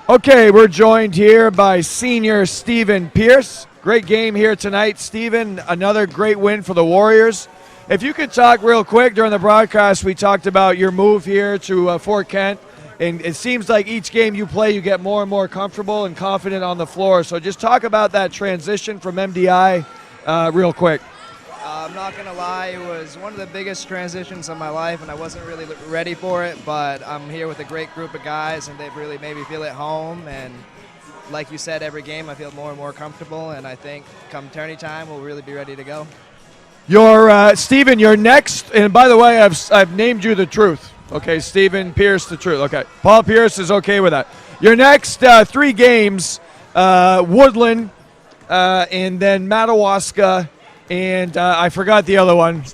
Okay, we're joined here by senior Stephen Pierce. Great game here tonight, Stephen. Another great win for the Warriors. If you could talk real quick, during the broadcast we talked about your move here to Fort Kent and it seems like each game you play, you get more and more comfortable and confident on the floor. So just talk about that transition from MDI real quick. I'm not going to lie, it was one of the biggest transitions of my life, and I wasn't really ready for it, but I'm here with a great group of guys, and they've really made me feel at home. And like you said, every game I feel more and more comfortable, and I think come tourney time, we'll really be ready to go. Stephen, you're next, and by the way, I've named you the Truth. Okay, Stephen Pierce, the Truth. Okay, Paul Pierce is okay with that. Your next 3 games, Woodland, and then Madawaska, and I forgot the other one.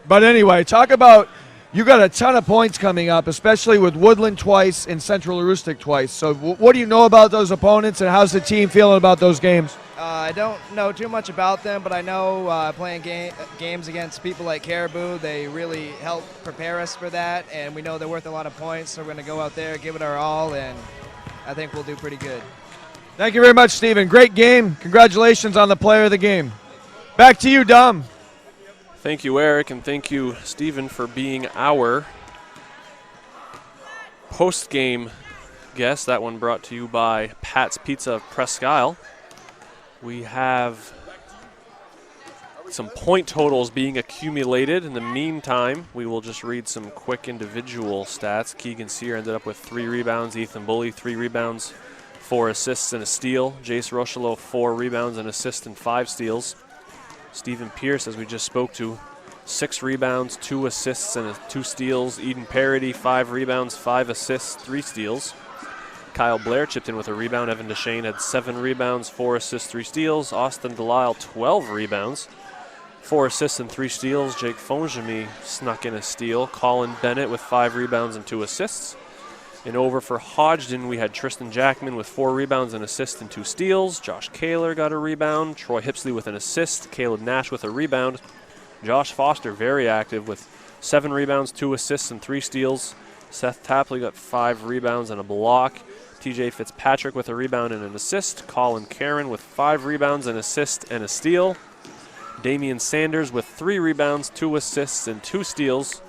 But anyway, talk about, you got a ton of points coming up, especially with Woodland twice and Central Aroostook twice. So what do you know about those opponents, and how's the team feeling about those games? I don't know too much about them, but I know playing games against people like Caribou, they really help prepare us for that, and we know they're worth a lot of points, so we're going to go out there, give it our all, and I think we'll do pretty good. Thank you very much, Stephen. Great game. Congratulations on the player of the game. Back to you, Dom. Thank you, Eric, and thank you, Stephen, for being our post-game guest. That one brought to you by Pat's Pizza of Presque Isle. We have some point totals being accumulated. In the meantime, we will just read some quick individual stats. Keegan Sear ended up with 3 rebounds. Ethan Bully, 3 rebounds, 4 assists and a steal. Jace Rocheleau, 4 rebounds, an assist, and 5 steals. Stephen Pierce, as we just spoke to, 6 rebounds, 2 assists, and 2 steals. Eden Parody, 5 rebounds, 5 assists, 3 steals. Kyle Blair chipped in with a rebound. Evan Deshane had 7 rebounds, 4 assists, 3 steals. Austin Delisle, 12 rebounds, 4 assists, and 3 steals. Jake Fonjemi snuck in a steal. Colin Bennett with 5 rebounds and 2 assists. And over for Hodgdon, we had Tristan Jackman with 4 rebounds, an assist, and 2 steals. Josh Kaler got a rebound. Troy Hipsley with an assist. Caleb Nash with a rebound. Josh Foster, very active, with 7 rebounds, 2 assists, and 3 steals. Seth Tapley got 5 rebounds and a block. TJ Fitzpatrick with a rebound and an assist. Colin Caron with 5 rebounds, an assist, and a steal. Damian Sanders with 3 rebounds, 2 assists, and 2 steals.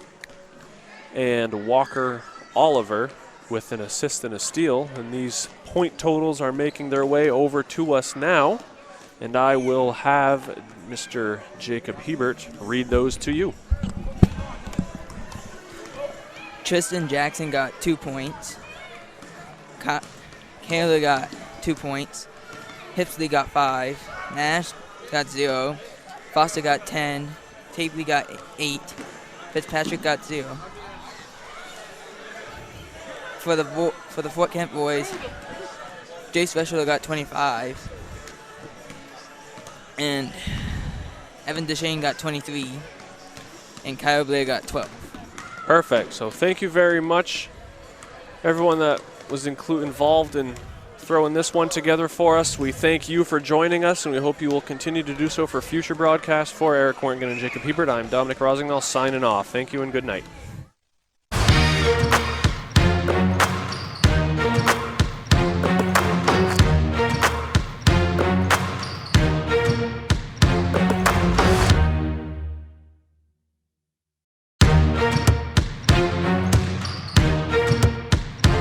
And Walker Oliver with an assist and a steal. And these point totals are making their way over to us now. And I will have Mr. Jacob Hebert read those to you. Tristan Jackson got 2 points. Kaler got 2 points. Hipsley got 5. Nash got 0. Foster got 10. Tapley got 8. Fitzpatrick got 0. For the Fort Kent boys, Jace Rocheleau got 25. And Evan Deshane got 23. And Kyle Blair got 12. Perfect. So thank you very much, everyone that was involved in throwing this one together for us. We thank you for joining us, and we hope you will continue to do so for future broadcasts. For Eric Warrington and Jacob Hebert, I'm Dominic Rosignol signing off. Thank you and good night.